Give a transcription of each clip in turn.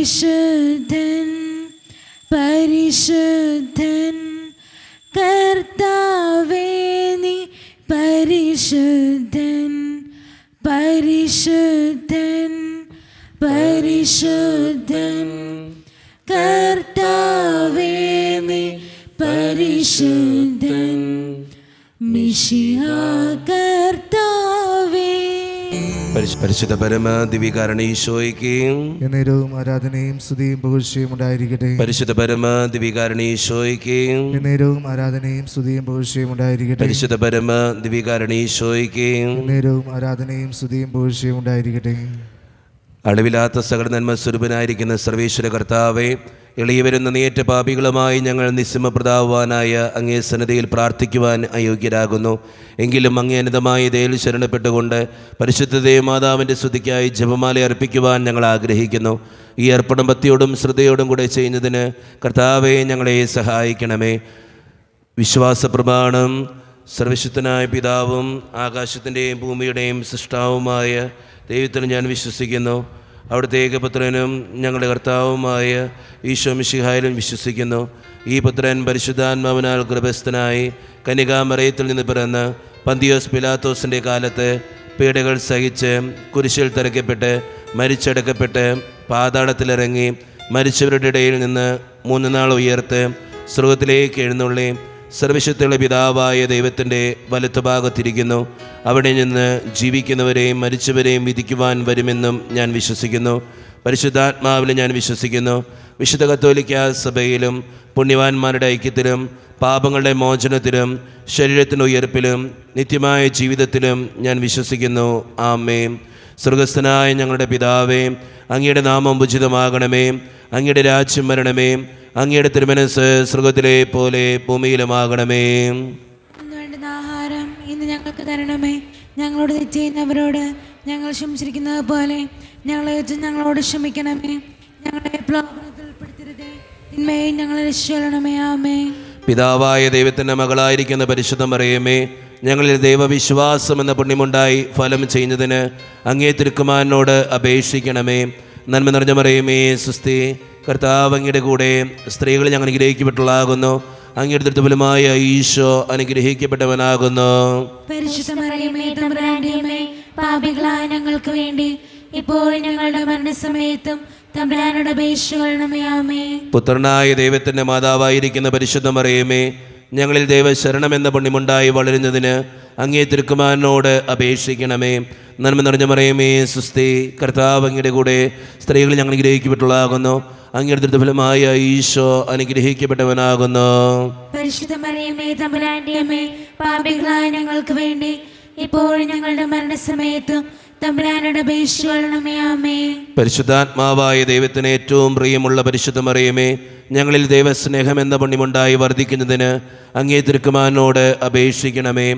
പരിശുദ്ധൻ പരിശുദ്ധൻ കർത്താവേ നീ പരിശുദ്ധൻ പരിശുദ്ധൻ പരിശുദ്ധൻ കർത്താവേ നീ പരിശുദ്ധൻ മിശിഹാ കർത്താവേ. പരിശുദ്ധ പരമ ദിവ്യകാരുണ്യ ഈശോയ്ക്ക് എന്നേരവും ആരാധനയും സ്തുതിയും പുകഴ്ചയും ഉണ്ടായിരിക്കട്ടെ. പരിശുദ്ധ പരമ ദിവ്യകാരുണ്യ ഈശോയ്ക്ക് എന്നേരവും ആരാധനയും സ്തുതിയും പുകഴ്ചയും ഉണ്ടായിരിക്കട്ടെ. പരിശുദ്ധ പരമ ദിവ്യകാരുണ്യ ഈശോയ്ക്ക് എന്നേരവും ആരാധനയും സ്തുതിയും പുകഴ്ചയും ഉണ്ടായിരിക്കട്ടെ. അളവില്ലാത്ത സകല നന്മ സ്വരൂപനായിരിക്കുന്ന സർവേശ്വര കർത്താവേ, എളിയവരുന്ന നേറ്റ പാപികളുമായി ഞങ്ങൾ നിസ്സമപ്രതാവാനായ അങ്ങേ സന്നിധിയിൽ പ്രാർത്ഥിക്കുവാൻ അയോഗ്യരാകുന്നു. എങ്കിലും അങ്ങേ അനന്തമായ ദയയിൽ ശരണപ്പെട്ടുകൊണ്ട് പരിശുദ്ധ ദേവമാതാവിൻ്റെ സ്തുതിക്കായി ജപമാല അർപ്പിക്കുവാൻ ഞങ്ങൾ ആഗ്രഹിക്കുന്നു. ഈ അർപ്പണം ഭക്തിയോടും ശ്രദ്ധയോടും കൂടെ ചെയ്യുന്നതിന് കർത്താവേ ഞങ്ങളെ സഹായിക്കണമേ. വിശ്വാസ പ്രമാണം. സർവശക്തനായ പിതാവും ആകാശത്തിൻ്റെയും ഭൂമിയുടെയും സൃഷ്ടാവുമായ ദൈവത്തിൽ ഞാൻ വിശ്വസിക്കുന്നു. അവിടുത്തെ ഏകപുത്രനും ഞങ്ങളുടെ കർത്താവുമായ ഈശോ മിശിഹായിലും വിശ്വസിക്കുന്നു. ഈ പുത്രൻ പരിശുദ്ധാത്മാവിനാൽ ഗർഭസ്ഥനായി കന്യകാമറിയത്തിൽ നിന്ന് പിറന്ന് പന്തിയോസ് പിലാത്തോസിൻ്റെ കാലത്ത് പീഡകൾ സഹിച്ച് കുരിശിൽ തറയ്ക്കപ്പെട്ട് മരിച്ചടക്കപ്പെട്ട് പാതാളത്തിലിറങ്ങി മരിച്ചവരുടെ ഇടയിൽ നിന്ന് 3 നാൾ ഉയർത്ത് സ്വർഗ്ഗത്തിലേക്ക് എഴുന്നള്ളി സർവശക്തിയുള്ള പിതാവായ ദൈവത്തിൻ്റെ വലത്തുഭാഗത്തിരിക്കുന്നു. അവിടെ നിന്ന് ജീവിക്കുന്നവരെയും മരിച്ചവരെയും വിധിക്കുവാൻ വരുമെന്നും ഞാൻ വിശ്വസിക്കുന്നു. പരിശുദ്ധാത്മാവിൽ ഞാൻ വിശ്വസിക്കുന്നു. വിശുദ്ധ കത്തോലിക്ക സഭയിലും പുണ്യവാന്മാരുടെ ഐക്യത്തിലും പാപങ്ങളുടെ മോചനത്തിലും ശരീരത്തിൻ്റെ ഉയർപ്പിലും നിത്യമായ ജീവിതത്തിലും ഞാൻ വിശ്വസിക്കുന്നു. ആമേൻ. സ്വർഗസ്ഥനായ ഞങ്ങളുടെ പിതാവേ, അങ്ങയുടെ നാമം ഉചിതമാകണമേ. അങ്ങയുടെ രാജ്യം വരണമേ. അങ്ങയുടെ തിരുമനസ്സ് സ്വർഗ്ഗത്തിലെ പോലെ ഭൂമിയിലുമാകണമേ. വേണ്ടുന്ന ആഹാരം ഇന്ന് ഞങ്ങൾക്ക് തരണമേ. ഞങ്ങളോട് തെറ്റ് ചെയ്യുന്നവരോട് ഞങ്ങൾ ക്ഷമിച്ചിരിക്കുന്നത് പോലെ ഞങ്ങളോട് ക്ഷമിക്കണമേ. ഞങ്ങളെ പ്രലോഭനത്തിൽ ഉൾപ്പെടുത്തരുതേ, തിന്മയും ഞങ്ങളെ രക്ഷിക്കണമേ. ആമേൻ. പിതാവായ ദൈവത്തിൻ്റെ മകളായിരിക്കുന്ന പരിശുദ്ധ മറിയമേ, ഞങ്ങളിൽ ദൈവവിശ്വാസം എന്ന പുണ്യമുണ്ടായി ഫലം ചെയ്യുന്നതിന് അങ്ങേ തിരുക്കുമാരനോട് അപേക്ഷിക്കണമേ. നന്മ നിറഞ്ഞ മറിയമേ സുസ്തി, കർത്താവ് അങ്ങയുടെ കൂടെ സ്ത്രീകൾ ഞങ്ങൾ അനുഗ്രഹിക്കപ്പെട്ടുള്ളാകുന്നു. അങ്ങയുടെ ദൃഢഫലമായ ഈശോ അനുഗ്രഹിക്കപ്പെട്ടവനാകുന്നു. പരിശുദ്ധ മറിയമേ തമ്പുരാന്റെ അമ്മേ, പാപികളായ ഞങ്ങൾക്ക് വേണ്ടി ഇപ്പോഴും ഞങ്ങളുടെ മരണസമയത്തും തമ്പുരാനോട് അപേക്ഷിക്കണമേ. ആമേൻ. പുത്രനായ ദൈവത്തിൻ്റെ മാതാവായിരിക്കുന്ന പരിശുദ്ധ മറിയമേ, ഞങ്ങളിൽ ദൈവശരണമെന്ന പുണ്യമുണ്ടായി വളരുന്നതിന് അങ്ങേ തിരുക്കുമാരനോട് അപേക്ഷിക്കണമേ. നന്മ നിറഞ്ഞ മറിയമേ സുസ്തി, കർത്താവ് അങ്ങയുടെ കൂടെ സ്ത്രീകൾ ഞങ്ങൾ അനുഗ്രഹിക്കപ്പെട്ടുള്ളാകുന്നു. അങ്ങയുടെ ദൃഢഫലമായ ഈശോ അനുഗ്രഹിക്കപ്പെട്ടവനാകുന്നു. പരിശുദ്ധ മറിയമേ തമ്പുരാന്റെ അമ്മേ, പാപികളായ ഞങ്ങൾക്ക് വേണ്ടി ഇപ്പോഴും ഞങ്ങളുടെ മരണസമയത്തും തമ്പുരാനോട് അപേക്ഷിക്കണമേ. ആമേൻ. പരിശുദ്ധാത്മാവായ ദൈവത്തിന് ഏറ്റവും പ്രിയമുള്ള പരിശുദ്ധ മറിയമേ, ഞങ്ങളിൽ ദൈവസ്നേഹം എന്ന പുണ്യമുണ്ടായി വർദ്ധിക്കുന്നതിന് അങ്ങേ തിരുക്കുമാരനോട് അപേക്ഷിക്കണമേ.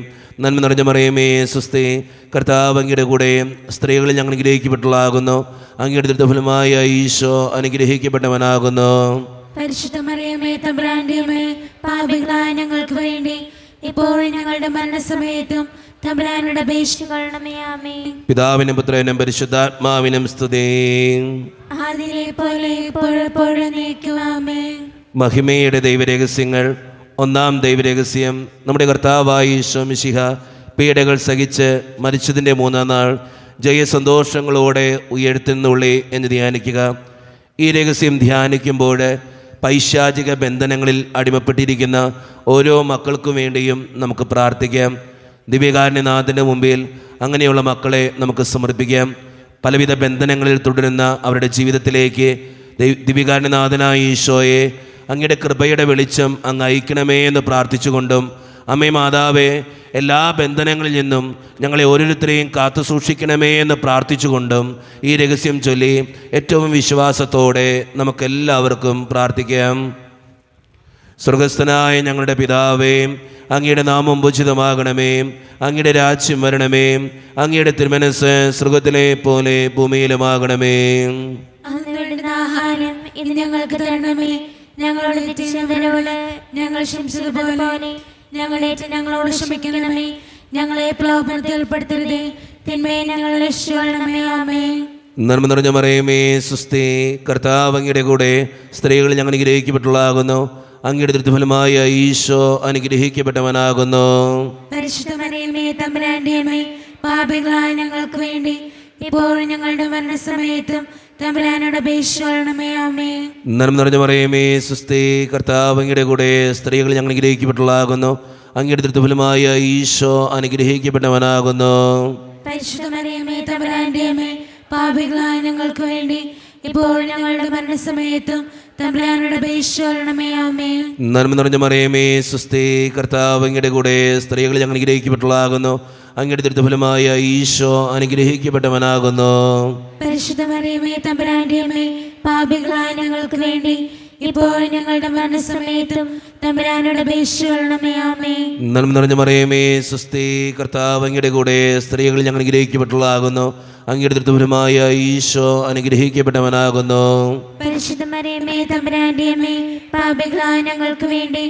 നന്മ നിറഞ്ഞ മറിയമേ സുസ്തി, കർത്താവ് അങ്ങയുടെ കൂടെ സ്ത്രീകൾ ഞങ്ങൾ അനുഗ്രഹിക്കപ്പെട്ടുള്ളാകുന്നു. അങ്ങയുടെ ദൃഢഫലമായ ഈശോ അനുഗ്രഹിക്കപ്പെട്ടവനാകുന്നു. പരിശുദ്ധ മറിയമേ തമ്പുരാന്റെ അമ്മേ, പാപികളായ ഞങ്ങൾക്ക് വേണ്ടി ഇപ്പോഴും ഞങ്ങളുടെ മരണസമയത്തും തമ്പുരാനോട് അപേക്ഷിക്കണമേ. ആമേൻ. പിതാവിനും പുത്രനും പരിശുദ്ധാത്മാവിനും സ്തുതി. ആദിയിലെ പോലെ ഇപ്പോഴും നീക്കും. ആമേൻ. മഹിമയുടെ ദൈവരഹസ്യങ്ങൾ. ഒന്നാം ദൈവരഹസ്യം, നമ്മുടെ കർത്താവായ ഈശോ മിശിഹ പീഡകൾ സഹിച്ച് മരിച്ചതിൻ്റെ 3-ാം നാൾ ജയസന്തോഷങ്ങളോടെ ഉയർത്തെഴുന്നള്ളി എന്ന് ധ്യാനിക്കുക. ഈ രഹസ്യം ധ്യാനിക്കുമ്പോൾ പൈശാചിക ബന്ധനങ്ങളിൽ അടിമപ്പെട്ടിരിക്കുന്ന ഓരോ മക്കൾക്കും വേണ്ടിയും നമുക്ക് പ്രാർത്ഥിക്കാം. ദിവ്യകാരുണ്യനാഥൻ്റെ മുമ്പിൽ അങ്ങനെയുള്ള മക്കളെ നമുക്ക് സമർപ്പിക്കാം. പലവിധ ബന്ധനങ്ങളിൽ തുടരുന്ന അവരുടെ ജീവിതത്തിലേക്ക് ദിവ്യകാരുണ്യനാഥനായ ഈശോയെ അങ്ങയുടെ കൃപയുടെ വെളിച്ചം അങ്ങ് അയക്കണമേ എന്ന് പ്രാർത്ഥിച്ചുകൊണ്ടും, അമ്മേ മാതാവേ, എല്ലാ ബന്ധനങ്ങളിൽ നിന്നും ഞങ്ങളെ ഓരോരുത്തരെയും കാത്തു സൂക്ഷിക്കണമേ എന്ന് പ്രാർത്ഥിച്ചുകൊണ്ടും ഈ രഹസ്യം ചൊല്ലി ഏറ്റവും വിശ്വാസത്തോടെ നമുക്കെല്ലാവർക്കും പ്രാർത്ഥിക്കാം. സ്വർഗസ്ഥനായ ഞങ്ങളുടെ പിതാവേ, അങ്ങയുടെ നാമം ഉചിതമാകണമേ. അങ്ങയുടെ രാജ്യം വരണമേ. അങ്ങയുടെ തിരുമനസ്സ് സ്വർഗ്ഗത്തിലെ പോലെ ഭൂമിയിലുമാകണമേ. ആഹാരം ഇന്ന് ഞങ്ങൾക്ക് തരണമേ. ഞങ്ങളോട് തെറ്റ് ചെയ്യുന്നവരോട് ഞങ്ങൾ ക്ഷമിച്ചതുപോലെ ഞങ്ങളോട് ക്ഷമിക്കണമേ. ഞങ്ങളെ പ്രലോഭനത്തിൽ ഉൾപ്പെടുത്തരുതേ, തിന്മയെ ഞങ്ങളെ രക്ഷിക്കണമേ. ആമേൻ. നന്മ നിറഞ്ഞ മറിയമേ സുസ്ഥി, കർത്താവ് അങ്ങയുടെ കൂടെ സ്ത്രീകൾ ഞങ്ങൾ അനുഗ്രഹിക്കപ്പെട്ടുള്ളതാകുന്നു. അങ്ങയുടെ ദൃഢഫലമായ ഈശോ അനുഗ്രഹിക്കപ്പെട്ടവനാകുന്നു. പരിശുദ്ധ മറിയമേ തമ്പുരാന്റെ അമ്മേ, പാപികളായ ഞങ്ങൾക്ക് വേണ്ടി ഇപ്പോഴും ഞങ്ങളുടെ മരണസമയത്തും തമ്പുരാനോട് അപേക്ഷിക്കണമേ. ആമേൻ. നന്മ നിറഞ്ഞ മറിയമേ സുസ്ഥി, കർത്താവ് അങ്ങയുടെ കൂടെ സ്ത്രീകൾ ഞങ്ങൾ അനുഗ്രഹിക്കപ്പെട്ടുള്ളതാകുന്നു. അങ്ങയുടെ ദൃഢഫലമായ ഈശോ അനുഗ്രഹിക്കപ്പെട്ടവനാകുന്നു. പരിശുദ്ധ മറിയമേ തമ്പുരാന്റെ അമ്മേ, പാപികളായ ഞങ്ങൾക്ക് വേണ്ടി ഇപ്പോഴും ഞങ്ങളുടെ മരണസമയത്തും തമ്പുരാനോട് അപേക്ഷിക്കണമേ. ആമേൻ. നന്മ നിറഞ്ഞ മറിയമേ സുസ്ഥി, കർത്താവ് അങ്ങയുടെ കൂടെ സ്ത്രീകൾ ഞങ്ങൾ അനുഗ്രഹിക്കപ്പെട്ടുള്ളതാകുന്നു. അങ്ങയുടെ ദൃഢഫലമായ ഈശോ അനുഗ്രഹിക്കപ്പെട്ടവനാകുന്നു. പരിശുദ്ധ മറിയമേ തമ്പുരാന്റെ അമ്മേ, പാപികളായ ഞങ്ങൾക്ക് വേണ്ടി ഇപ്പോഴും ഞങ്ങളുടെ മരണസമയത്തും തമ്പുരാനോട് അപേക്ഷിക്കണമേ. ആമേൻ. നന്മ നിറഞ്ഞ മറിയമേ സുസ്ഥി, കർത്താവ് അങ്ങയുടെ കൂടെ സ്ത്രീകൾ ഞങ്ങൾ അനുഗ്രഹിക്കപ്പെട്ടുള്ളതാകുന്നു. അങ്ങയുടെ ദൃഢഫലമായ ഈശോ അനുഗ്രഹിക്കപ്പെട്ടവനാകുന്നു. പരിശുദ്ധ മറിയമേ തമ്പുരാന്റെ അമ്മേ, പാപികളായ ഞങ്ങൾക്ക് വേണ്ടി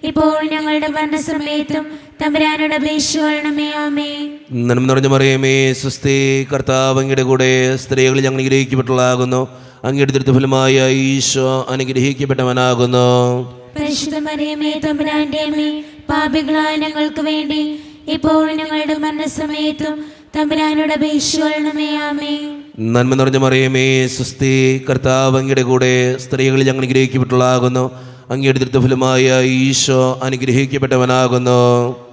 ഇപ്പോഴും ഞങ്ങളുടെ മരണസമയത്തും തമ്പുരാനോട് അപേക്ഷിക്കണമേ. ആമേൻ. നന്മ നിറഞ്ഞ മറിയമേ സുസ്ഥി, കർത്താവ് അങ്ങയുടെ കൂടെ സ്ത്രീകൾ ഞങ്ങൾ അനുഗ്രഹിക്കപ്പെട്ടുള്ളതാകുന്നു. അങ്ങയുടെ ദൃഢഫലമായ ഈശോ അനുഗ്രഹിക്കപ്പെട്ടവനാകുന്നു. പരിശുദ്ധ മറിയമേ തമ്പുരാന്റെ അമ്മേ, പാപികളായ ഞങ്ങൾക്ക് വേണ്ടി ഇപ്പോഴും ഞങ്ങളുടെ മരണസമയത്തും തമ്പുരാനോട് അപേക്ഷിക്കണമേ. ആമേൻ. നന്മ നിറഞ്ഞ മറിയമേ സുസ്ഥി, കർത്താവ് അങ്ങയുടെ കൂടെ സ്ത്രീകൾ ഞങ്ങൾ അനുഗ്രഹിക്കപ്പെട്ടുള്ളതാകുന്നു. അങ്ങയുടെ ദൃഢഫലമായ ഈശോ അനുഗ്രഹിക്കപ്പെട്ടവനാകുന്നു.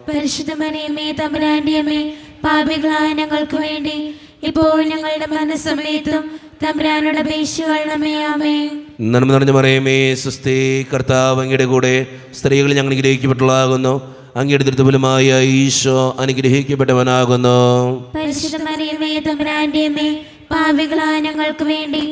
പരിശുദ്ധ മറിയമേ തമ്പുരാന്റെ അമ്മേ, പാപികളായ ഞങ്ങൾക്ക് വേണ്ടി ഇപ്പോഴും ഞങ്ങളുടെ മരണസമയത്തും തമ്പുരാനോട് അപേക്ഷിക്കണമേ. ആമേൻ. നന്മ നിറഞ്ഞ മറിയമേ സുസ്ഥി, കർത്താവ് അങ്ങയുടെ കൂടെ സ്ത്രീകൾ ഞങ്ങൾ അനുഗ്രഹിക്കപ്പെട്ടുള്ളതാകുന്നു. അങ്ങയുടെ ദൃഢഫലമായ ഈശോ അനുഗ്രഹിക്കപ്പെട്ടവനാകുന്നു. പരിശുദ്ധ മറിയമേ തമ്പുരാന്റെ അമ്മേ, പാപികളായ ഞങ്ങൾക്ക് വേണ്ടി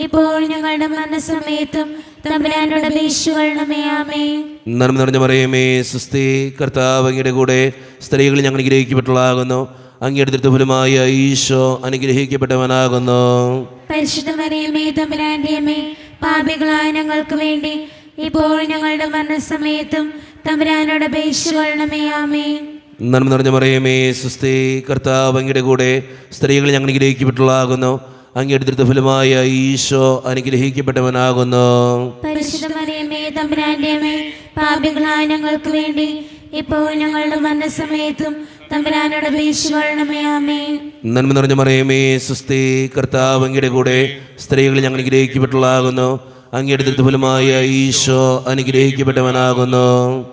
ഇപ്പോഴും ഞങ്ങളുടെ മരണസമയത്തും തമ്പുരാനോട് അപേക്ഷിക്കണമേ. ആമേൻ. നന്മ നിറഞ്ഞ മറിയമേ സുസ്ഥി, കർത്താവ് അങ്ങയുടെ കൂടെ സ്ത്രീകൾ ഞങ്ങൾ അനുഗ്രഹിക്കപ്പെട്ടുള്ളതാകുന്നു. അങ്ങയുടെ ദൃഢഫലമായ ഈശോ അനുഗ്രഹിക്കപ്പെട്ടവനാകുന്നു. പരിശുദ്ധ മറിയമേ തമ്പുരാന്റെ അമ്മേ, പാപികളായ ഞങ്ങൾക്ക് വേണ്ടി ഇപ്പോഴും ഞങ്ങളുടെ മരണസമയത്തും തമ്പുരാനോട് അപേക്ഷിക്കണമേ. ആമേൻ. നന്മ നിറഞ്ഞ മറിയമേ സുസ്ഥി, കർത്താവ് അങ്ങയുടെ കൂടെ സ്ത്രീകൾ ഞങ്ങൾ അനുഗ്രഹിക്കപ്പെട്ടുള്ളതാകുന്നു. അങ്ങയുടെ ദൃഢഫലമായ ഈശോ അനുഗ്രഹിക്കപ്പെട്ടവനാകുന്നു. പരിശുദ്ധ മറിയമേ തമ്പുരാന്റെ അമ്മേ, പാപികളായ ഞങ്ങൾക്ക് വേണ്ടി ഇപ്പോഴും ഞങ്ങളുടെ മരണസമയത്തും തമ്പുരാനോട് അപേക്ഷിക്കണമേ. ആമേൻ. നന്മ നിറഞ്ഞ മറിയമേ സുസ്ഥി, കർത്താവ് അങ്ങയുടെ കൂടെ സ്ത്രീകൾ ഞങ്ങൾ അനുഗ്രഹിക്കപ്പെട്ടുള്ളതാകുന്നു. അങ്ങയുടെ ദൃഢഫലമായ ഈശോ അനുഗ്രഹിക്കപ്പെട്ടവനാകുന്നു.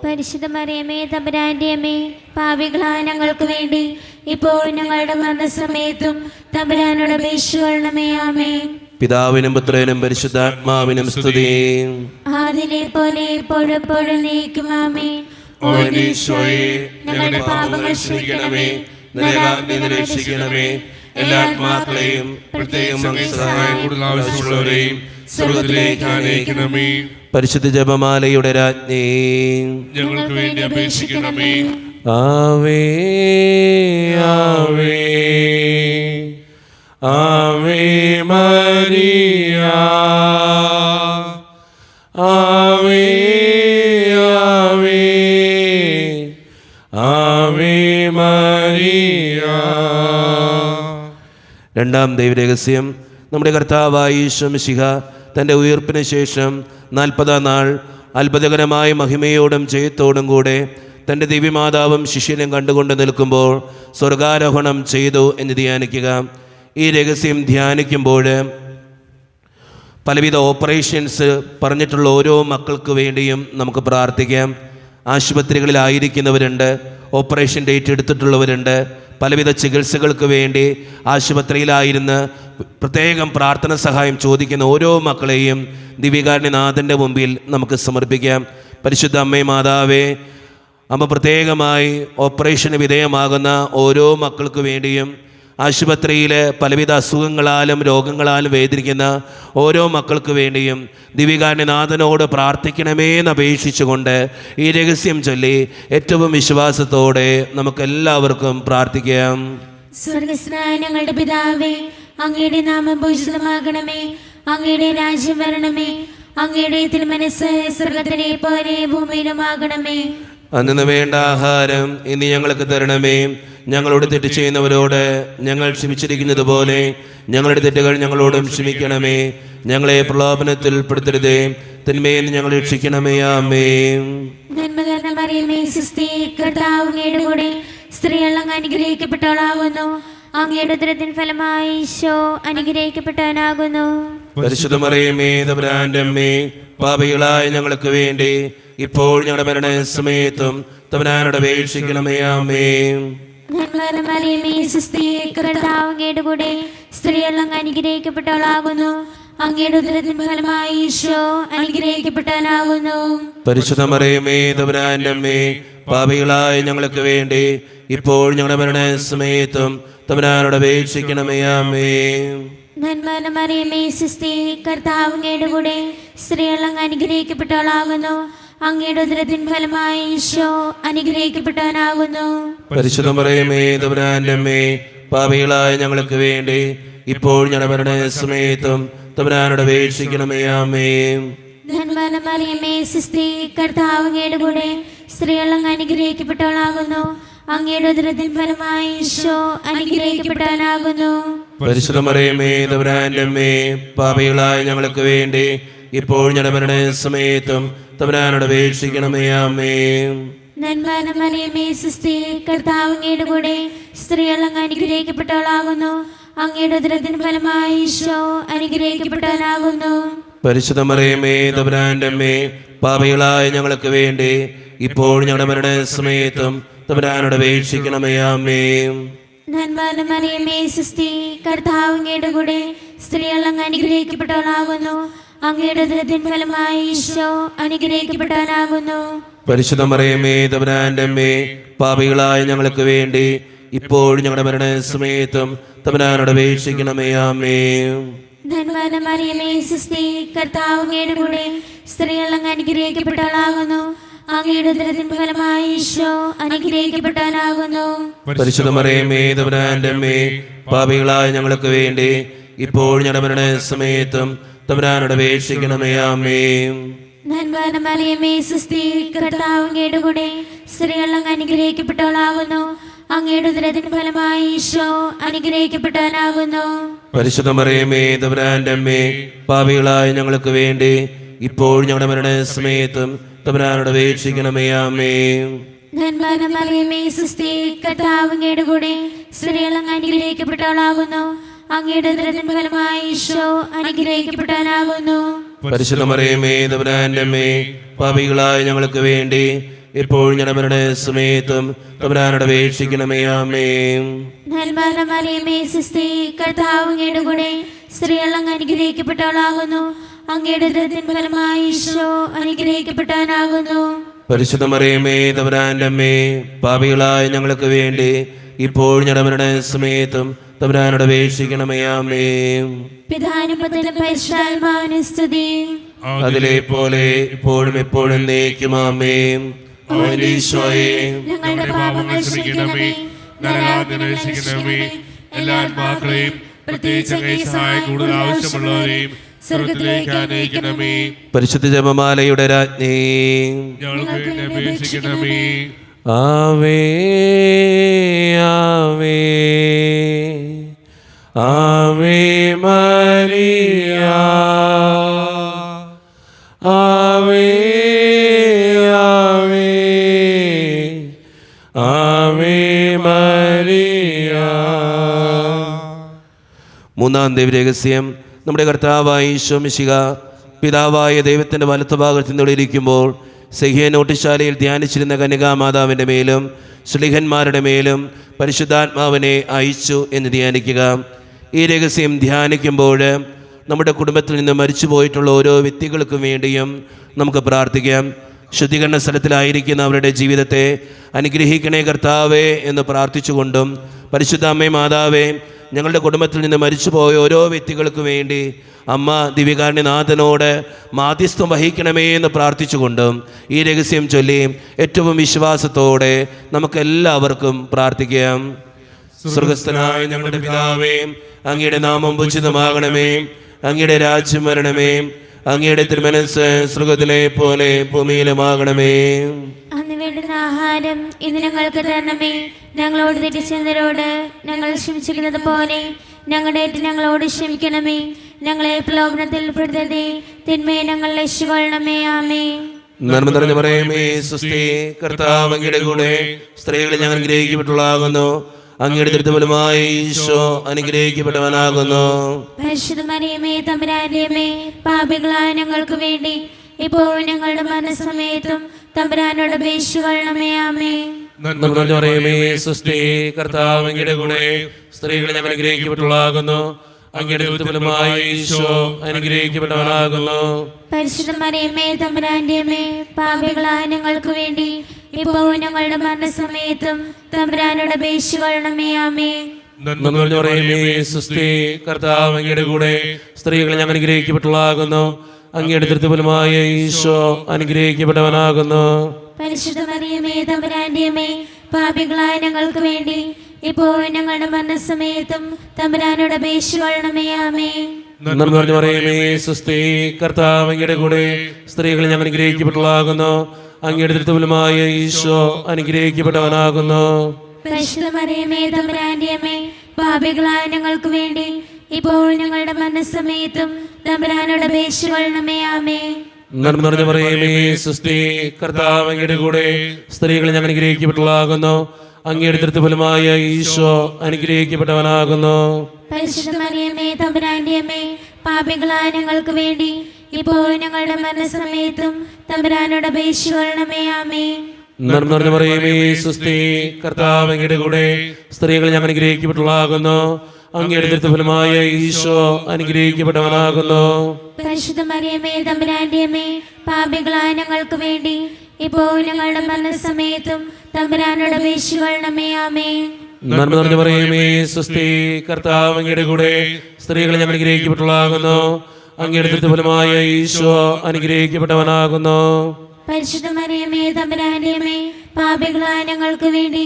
പരിശുദ്ധ മറിയമേ തമ്പുരാന്റെ അമ്മേ, പാപികളായ ഞങ്ങൾക്ക് വേണ്ടി ഇപ്പോഴും ഞങ്ങളുടെ മരണസമയത്തും തമ്പുരാനോട് അപേക്ഷിക്കണമേ. ആമേൻ. പിതാവിനും പുത്രനും പരിശുദ്ധാത്മാവിനും സ്തുതി. ആദിലെ പോലെ എപ്പോഴും എപ്പോഴും നീക്കും. ആമേൻ. ഓ ഈശോയെ, ഞങ്ങളുടെ പാപങ്ങൾ ക്ഷമിക്കണമേ, നരകാഗ്നിയിൽ നിന്ന് രക്ഷിക്കണമേ. എല്ലാ ആത്മാക്കളെയും പ്രത്യേകം അങ്ങേ സഹായം കൂടുതൽ ആവശ്യമുള്ളവരെയും സ്വർഗ്ഗത്തിലേക്ക് ആനയിക്കണമേ. പരിശുദ്ധ ജപമാലയുടെ രാജ്ഞി, ഞങ്ങൾക്ക് വേണ്ടി അപേക്ഷിക്കണമേ. ആവേ ആവേ ആവേ മരിയ, ആവേ ആവേ ആവേ മരിയ. രണ്ടാം ദൈവരഹസ്യം, നമ്മുടെ കർത്താവായ ഈശോ മിശിഹ തൻ്റെ ഉയർപ്പിന് ശേഷം 40-ാം നാൾ അത്ഭുതകരമായ മഹിമയോടും ജയത്തോടും കൂടെ തൻ്റെ ദിവ്യമാതാവും ശിഷ്യനും കണ്ടുകൊണ്ട് നിൽക്കുമ്പോൾ സ്വർഗാരോഹണം ചെയ്തു എന്ന് ധ്യാനിക്കുക. ഈ രഹസ്യം ധ്യാനിക്കുമ്പോൾ പലവിധ ഓപ്പറേഷൻസ് പറഞ്ഞിട്ടുള്ള ഓരോ മക്കൾക്ക് വേണ്ടിയും നമുക്ക് പ്രാർത്ഥിക്കാം. ആശുപത്രികളിലായിരിക്കുന്നവരുണ്ട്, ഓപ്പറേഷൻ ഡേറ്റ് എടുത്തിട്ടുള്ളവരുണ്ട്, പലവിധ ചികിത്സകൾക്ക് വേണ്ടി ആശുപത്രിയിലായിരുന്ന് പ്രത്യേകം പ്രാർത്ഥന സഹായം ചോദിക്കുന്ന ഓരോ മക്കളെയും ദിവ്യകാരുണ്യനാഥൻ്റെ മുമ്പിൽ നമുക്ക് സമർപ്പിക്കാം. പരിശുദ്ധ അമ്മേ മാതാവേ, അമ്മ പ്രത്യേകമായി ഓപ്പറേഷന് വിധേയമാകുന്ന ഓരോ മക്കൾക്ക് വേണ്ടിയും ആശുപത്രിയിൽ പലവിധ അസുഖങ്ങളാലും രോഗങ്ങളാലും വേദനിക്കുന്ന ഓരോ മക്കൾക്ക് വേണ്ടിയും ദിവ്യകാരുണ്യനാഥനോട് പ്രാർത്ഥിക്കണമേ എന്ന് അപേക്ഷിച്ചുകൊണ്ട് ഈ രഹസ്യം ചൊല്ലി ഏറ്റവും വിശ്വാസത്തോടെ നമുക്കെല്ലാവർക്കും പ്രാർത്ഥിക്കാം. സ്വർഗസ്നായ ഞങ്ങളുടെ പിതാവേ, അങ്ങയുടെ നാമം പൂജിതമാകണമേ, അങ്ങയുടെ രാജ്യം വരണമേ, അങ്ങയുടെ തിരുമനസ്സ് സ്വർഗത്തിലെ പോലെ ഭൂമിയിലുമാകണമേ. അന്നു വേണ്ട ആഹാരം ഇനി ഞങ്ങൾക്ക് തരണമേ. ഞങ്ങളോട് തെറ്റ് ചെയ്യുന്നവരോട് ഞങ്ങൾ ക്ഷമിച്ചിരിക്കുന്നത് പോലെ ഞങ്ങളുടെ തെറ്റുകൾ ഞങ്ങളോടും ക്ഷമിക്കണമേ. ഞങ്ങളെ പ്രലോഭനത്തിൽ പെടുത്തരുതേ, തിന്മയിൽ ഞങ്ങളെ രക്ഷിക്കണമേ. ആമേൻ. നന്മ നിറഞ്ഞ മറിയമേ, സ്വസ്തി, കർത്താവ് അങ്ങയുടെ കൂടെ സ്ത്രീകൾ അങ്ങ് അനുഗ്രഹിക്കപ്പെട്ടവളാകുന്നു. അങ്ങയുടെ ഉദരത്തിൻ ഫലമായി ഈശോ അനുഗ്രഹിക്കപ്പെട്ടവനാകുന്നു. പരിശുദ്ധ മറിയമേ, തമ്പുരാന്റെ അമ്മേ, പാപികളായ ഞങ്ങൾക്ക് വേണ്ടി ഇപ്പോൾ ഞങ്ങളുടെ മരണസമയത്തും തമ്പുരാനോട് അപേക്ഷിക്കണമേ. ആമേൻ. നന്മ നിറഞ്ഞ മറിയമേ, സ്വസ്തി, കർത്താവ് അങ്ങയുടെ കൂടെ സ്ത്രീകൾ അങ്ങ് അനുഗ്രഹിക്കപ്പെട്ടവളാകുന്നു. അങ്ങയുടെ ഉദരത്തിൻ ഫലമായി ഈശോ അനുഗ്രഹിക്കപ്പെട്ടവനാകുന്നു. പരിശുദ്ധ മറിയമേ, തമ്പുരാന്റെ അമ്മേ, പാപികളായ ഞങ്ങൾക്ക് വേണ്ടി ഇപ്പോൾ ഞങ്ങളുടെ മരണസമയത്തും തമ്പുരാനോട് അപേക്ഷിക്കണമേ. ആമേൻ. നന്മ നിറഞ്ഞ മറിയമേ, സ്വസ്തി, കർത്താവ് അങ്ങയുടെ കൂടെ സ്ത്രീകൾ അങ്ങ് അനുഗ്രഹിക്കപ്പെട്ടവളാകുന്നു. അങ്ങയുടെ ഉദരത്തിൻ ഫലമായി ഈശോ അനുഗ്രഹിക്കപ്പെട്ടവനാകുന്നു. പരിശുദ്ധ മറിയമേ, തമ്പുരാന്റെ അമ്മേ, പാപികളായ ഞങ്ങൾക്ക് വേണ്ടി ഇപ്പോൾ ഞങ്ങളുടെ മരണസമയത്തും തമ്പുരാനോട് അപേക്ഷിക്കണമേ. ആമേൻ. നന്മ നിറഞ്ഞ മറിയമേ, സ്വസ്തി, കർത്താവ് അങ്ങയുടെ കൂടെ സ്ത്രീകൾ അങ്ങ് അനുഗ്രഹിക്കപ്പെട്ടവളാകുന്നു. അങ്ങയുടെ ഉദരത്തിൻ ഫലമായി ഈശോ അനുഗ്രഹിക്കപ്പെട്ടവനാകുന്നു. പരിശുദ്ധ മറിയമേ, തമ്പുരാന്റെ അമ്മേ, പാപികളായ ഞങ്ങൾക്ക് വേണ്ടി ഇപ്പോൾ ഞങ്ങളുടെ മരണസമയത്തും തമ്പുരാനോട് അപേക്ഷിക്കണമേ. ആമേൻ. നന്മ നിറഞ്ഞ മറിയമേ, സ്വസ്തി, കർത്താവ് അങ്ങയുടെ കൂടെ സ്ത്രീകൾ അങ്ങ് അനുഗ്രഹിക്കപ്പെട്ടവളാകുന്നു. അങ്ങയുടെ ഉദരത്തിൻ ഫലമായി ഈശോ അനുഗ്രഹിക്കപ്പെട്ടവനാകുന്നു. പരിശുദ്ധ മറിയമേ, തമ്പുരാന്റെ അമ്മേ, പാപികളായ ഞങ്ങൾക്ക് വേണ്ടി ഇപ്പോൾ ഞങ്ങളുടെ മരണസമയത്തും തമ്പുരാനോട് അപേക്ഷിക്കണമേ. ആമേൻ. നന്മ നിറഞ്ഞ മറിയമേ, സ്വസ്തി, കർത്താവ് അങ്ങയുടെ കൂടെ സ്ത്രീകൾ അങ്ങ് അനുഗ്രഹിക്കപ്പെട്ടവളാകുന്നു. അങ്ങയുടെ ഉദരത്തിൻ ഫലമായി ഈശോ അനുഗ്രഹിക്കപ്പെട്ടവനാകുന്നു. പരിശുദ്ധ മറിയമേ, തമ്പുരാന്റെ അമ്മേ, പാപികളായ ഞങ്ങൾക്ക് വേണ്ടി ഇപ്പോൾ ഞങ്ങളുടെ മരണസമയത്തും തമ്പുരാനോട് അപേക്ഷിക്കണമേ. ആമേൻ. നന്മ നിറഞ്ഞ മറിയമേ, സ്വസ്തി, കർത്താവ് അങ്ങയുടെ കൂടെ സ്ത്രീകൾ അങ്ങ് അനുഗ്രഹിക്കപ്പെട്ടവളാകുന്നു. അങ്ങയുടെ ഉദരത്തിൻ ഫലമായി ഈശോ അനുഗ്രഹിക്കപ്പെട്ടവനാകുന്നു. പരിശുദ്ധ മറിയമേ, തമ്പുരാന്റെ അമ്മേ, പാപികളായ ഞങ്ങൾക്ക് വേണ്ടി ഇപ്പോൾ ഞങ്ങളുടെ മരണസമയത്തും തമ്പുരാനോട് അപേക്ഷിക്കണമേ. ആമേൻ. നന്മ നിറഞ്ഞ മറിയമേ, സ്വസ്തി, കർത്താവ് അങ്ങയുടെ കൂടെ സ്ത്രീകൾ അങ്ങ് അനുഗ്രഹിക്കപ്പെട്ടവളാകുന്നു. അങ്ങയുടെ ഉദരത്തിൻ ഫലമായി ഈശോ അനുഗ്രഹിക്കപ്പെട്ടവനാകുന്നു. പരിശുദ്ധ മറിയമേ, തമ്പുരാന്റെ അമ്മേ, പാപികളായ ഞങ്ങൾക്ക് വേണ്ടി ഇപ്പോൾ ഞങ്ങളുടെ മരണസമയത്തും തമ്പുരാനോട് അപേക്ഷിക്കണമേ. ആമേൻ. നന്മ നിറഞ്ഞ മറിയമേ, സ്വസ്തി, കർത്താവ് അങ്ങയുടെ കൂടെ സ്ത്രീകൾ അങ്ങ് അനുഗ്രഹിക്കപ്പെട്ടവളാകുന്നു. അങ്ങയുടെ ഉദരത്തിൻ ഫലമായി ഈശോ അനുഗ്രഹിക്കപ്പെട്ടവനാകുന്നു. പരിശുദ്ധ മറിയമേ, തമ്പുരാന്റെ അമ്മേ, പാപികളായ ഞങ്ങൾക്ക് വേണ്ടി ഇപ്പോൾ ഞങ്ങളുടെ മരണസമയത്തും തമ്പുരാനോട് അപേക്ഷിക്കണമേ. ആമേൻ. നന്മ നിറഞ്ഞ മറിയമേ, സ്വസ്തി, കർത്താവ് അങ്ങയുടെ കൂടെ സ്ത്രീകൾ അങ്ങ് അനുഗ്രഹിക്കപ്പെട്ടവളാകുന്നു. അങ്ങയുടെ ഉദരത്തിൻ ഫലമായി ഈശോ അനുഗ്രഹിക്കപ്പെട്ടവനാകുന്നു. പരിശുദ്ധ മറിയമേ, തമ്പുരാന്റെ അമ്മേ, പാപികളായ ഞങ്ങൾക്ക് വേണ്ടി ഇപ്പോൾ ഞങ്ങളുടെ മരണസമയത്തും തമ്പുരാനോട് അപേക്ഷിക്കണമേ. ആമേൻ. പിതാവിനും പുത്രനും പരിശുദ്ധാത്മാവിനും സ്തുതി. അതിലെ പോലെ ഇപ്പോഴും എപ്പോഴും എന്നേക്കും. ആമേൻ. അവന്റെ ഈശോയെ, ഞങ്ങളുടെ പാപങ്ങൾ ക്ഷമിക്കണമേ, നരകാഗ്നി രക്ഷിക്കണമേ. എല്ലാ ആത്മാക്കളെയും പ്രത്യേകിച്ച് അങ്ങേ സഹായം കൂടുതൽ ആവശ്യമുള്ളവരെയും സ്വർഗ്ഗത്തിലേക്ക് ആനയിക്കണമേ. പരിശുദ്ധ ജപമാലയുടെ രാജ്ഞി, ഞങ്ങൾക്ക് വേണ്ടി അപേക്ഷിക്കണമേ. ആവേ ആവേ ആവേ മരിയ, ആവേ ആവേ ആവേ മരിയ. മൂന്നാം ദൈവരഹസ്യം, നമ്മുടെ കർത്താവായ ഈശോ മിശിഹ പിതാവായ ദൈവത്തിൻ്റെ വലത്തുഭാഗത്ത് നിന്നിരിക്കുമ്പോൾ സെഹിയ നോട്ടിശാലയിൽ ധ്യാനിച്ചിരുന്ന കന്യകാമാതാവിൻ്റെ മേലും ശ്ലീഹന്മാരുടെ മേലും പരിശുദ്ധാത്മാവിനെ അയച്ചു എന്ന് ധ്യാനിക്കുക. ഈ രഹസ്യം ധ്യാനിക്കുമ്പോൾ നമ്മുടെ കുടുംബത്തിൽ നിന്ന് മരിച്ചു പോയിട്ടുള്ള ഓരോ വ്യക്തികൾക്കും വേണ്ടിയും നമുക്ക് പ്രാർത്ഥിക്കാം. ശുദ്ധീകരണ സ്ഥലത്തിലായിരിക്കുന്ന അവരുടെ ജീവിതത്തെ അനുഗ്രഹിക്കണേ കർത്താവേ എന്ന് പ്രാർത്ഥിച്ചുകൊണ്ടും, പരിശുദ്ധ അമ്മേ മാതാവേ, ഞങ്ങളുടെ കുടുംബത്തിൽ നിന്ന് മരിച്ചുപോയ ഓരോ വ്യക്തികൾക്ക് വേണ്ടി അമ്മ ദിവ്യകാരുണ്യനാഥനോട് മാധ്യസ്ഥം വഹിക്കണമേ എന്ന് പ്രാർത്ഥിച്ചുകൊണ്ടും ഈ രഹസ്യം ചൊല്ലി ഏറ്റവും വിശ്വാസത്തോടെ നമുക്കെല്ലാവർക്കും പ്രാർത്ഥിക്കാം. സ്വർഗസ്ഥനായ ഞങ്ങളുടെ പിതാവേ, അങ്ങയുടെ നാമം പൂജിതമാകണമേ, അങ്ങയുടെ രാജ്യം വരണമേ, അങ്ങയുടെ തിരുമനസ്സ് സ്വർഗത്തിലെ പോലെ ഭൂമിയിലുമാകണമേ. അന്ന് വേണ്ടുന്ന ആഹാരം ഇന്ന് ഞങ്ങൾക്ക് തരണമേ. ഞങ്ങളോട് തെറ്റിച്ചവരോട് ഞങ്ങൾ ക്ഷമിച്ചിരിക്കുന്നത് പോലെ ഞങ്ങളുടെ ഞങ്ങളോട് ക്ഷമിക്കണമേ. ഞങ്ങളെ പ്രലോഭനത്തിൽ പെടുത്തരുതേ, തിന്മയെ ഞങ്ങൾ രക്ഷിക്കൊള്ളണമേ. ആമേ. നന്മ നിറഞ്ഞ പറയുമേ സുസ്ഥി, കർത്താവ് അങ്ങയുടെ കൂടെ സ്ത്രീകളെ ഞങ്ങൾ അനുഗ്രഹിക്കപ്പെട്ടുള്ളാകുന്നു. അങ്ങയുടെ ദുരിതഫലമായ ഈശോ അനുഗ്രഹിക്കപ്പെട്ടവനാകുന്നു. പരിശുദ്ധ മറിയമേ തമ്പുരാന്റെ അമ്മേ, പാപികളായ ഞങ്ങൾക്ക് വേണ്ടി ഇപ്പോഴും ഞങ്ങളുടെ മരണസമയത്തും തമ്പുരാനോട് അപേക്ഷിച്ചുകൊള്ളണമേ. ആമേ. നന്മ നിറഞ്ഞ പറയുമേ സുസ്ഥി, കർത്താവ് അങ്ങയുടെ കൂടെ സ്ത്രീകളെ ഞങ്ങൾ അനുഗ്രഹിക്കപ്പെട്ടുള്ളാകുന്നു. അങ്ങയുടെ ദുരിതഫലമായ ഈശോ അനുഗ്രഹിക്കപ്പെട്ടവനാകുന്നു. പരിശുദ്ധ മറിയമേ തമ്പുരാന്റെ അമ്മേ, പാപികളായ ഞങ്ങൾക്ക് വേണ്ടി ഇപ്പോഴും ഞങ്ങളുടെ മരണസമയത്തും തമ്പുരാനോട് അപേക്ഷിച്ചുകൊള്ളണമേ. ആമേ. നന്മ നിറഞ്ഞ പറയുമേ സുസ്ഥി, കർത്താവ് അങ്ങയുടെ കൂടെ സ്ത്രീകളെ ഞങ്ങൾ അനുഗ്രഹിക്കപ്പെട്ടുള്ളാകുന്നു. അങ്ങയുടെ ദുരിതഫലമായ ഈശോ അനുഗ്രഹിക്കപ്പെട്ടവനാകുന്നു. പരിശുദ്ധ മറിയമേ തമ്പുരാന്റെ അമ്മേ, പാപികളായ ഞങ്ങൾക്ക് വേണ്ടി ഇപ്പോഴും ഞങ്ങളുടെ മരണസമയത്തും തമ്പുരാനോട് അപേക്ഷിച്ചുകൊള്ളണമേ. ആമേ. നന്മ നിറഞ്ഞ പറയുമേ സുസ്ഥി, കർത്താവ് അങ്ങയുടെ കൂടെ സ്ത്രീകളെ ഞങ്ങൾ അനുഗ്രഹിക്കപ്പെട്ടുള്ളാകുന്നു. അങ്ങയുടെ ദുരിതഫലമായ ഈശോ അനുഗ്രഹിക്കപ്പെട്ടവനാകുന്നു. പരിശുദ്ധ മറിയമേ തമ്പുരാന്റെ അമ്മേ, പാപികളായ ഞങ്ങൾക്ക് വേണ്ടി ഇപ്പോഴും ഞങ്ങളുടെ മരണസമയത്തും തമ്പുരാനോട് അപേക്ഷിച്ചുകൊള്ളണമേ. ആമേ. നന്മ നിറഞ്ഞ പറയുമേ സുസ്ഥി, കർത്താവ് അങ്ങയുടെ കൂടെ സ്ത്രീകളെ ഞങ്ങൾ അനുഗ്രഹിക്കപ്പെട്ടുള്ളാകുന്നു. അങ്ങയുടെ ദുരിതഫലമായ ഈശോ അനുഗ്രഹിക്കപ്പെട്ടവനാകുന്നു. പരിശുദ്ധ മറിയമേ തമ്പുരാന്റെ അമ്മേ, പാപികളായ ഞങ്ങൾക്ക് വേണ്ടി ഇപ്പോഴും ഞങ്ങളുടെ മരണസമയത്തും തമ്പുരാനോട് അപേക്ഷിച്ചുകൊള്ളണമേ. ആമേ. നന്മ നിറഞ്ഞ പറയുമേ സുസ്ഥി, കർത്താവ് അങ്ങയുടെ കൂടെ സ്ത്രീകളെ ഞങ്ങൾ അനുഗ്രഹിക്കപ്പെട്ടുള്ളാകുന്നു. അങ്ങയുടെ ദുരിതഫലമായ ഈശോ അനുഗ്രഹിക്കപ്പെട്ടവനാകുന്നു. പരിശുദ്ധ മറിയമേ തമ്പുരാന്റെ അമ്മേ, പാപികളായ ഞങ്ങൾക്ക് വേണ്ടി ഇപ്പോഴും ഞങ്ങളുടെ മരണസമയത്തും തമ്പുരാനോട് അപേക്ഷിച്ചുകൊള്ളണമേ. ആമേ. നന്മ നിറഞ്ഞ പറയുമേ സുസ്ഥി, കർത്താവ് അങ്ങയുടെ കൂടെ സ്ത്രീകളെ ഞങ്ങൾ അനുഗ്രഹിക്കപ്പെട്ടുള്ളാകുന്നു. അങ്ങയുടെ ദുരിതഫലമായ ഈശോ അനുഗ്രഹിക്കപ്പെട്ടവനാകുന്നു. പരിശുദ്ധ മറിയമേ തമ്പുരാന്റെ അമ്മേ, പാപികളായ ഞങ്ങൾക്ക് വേണ്ടി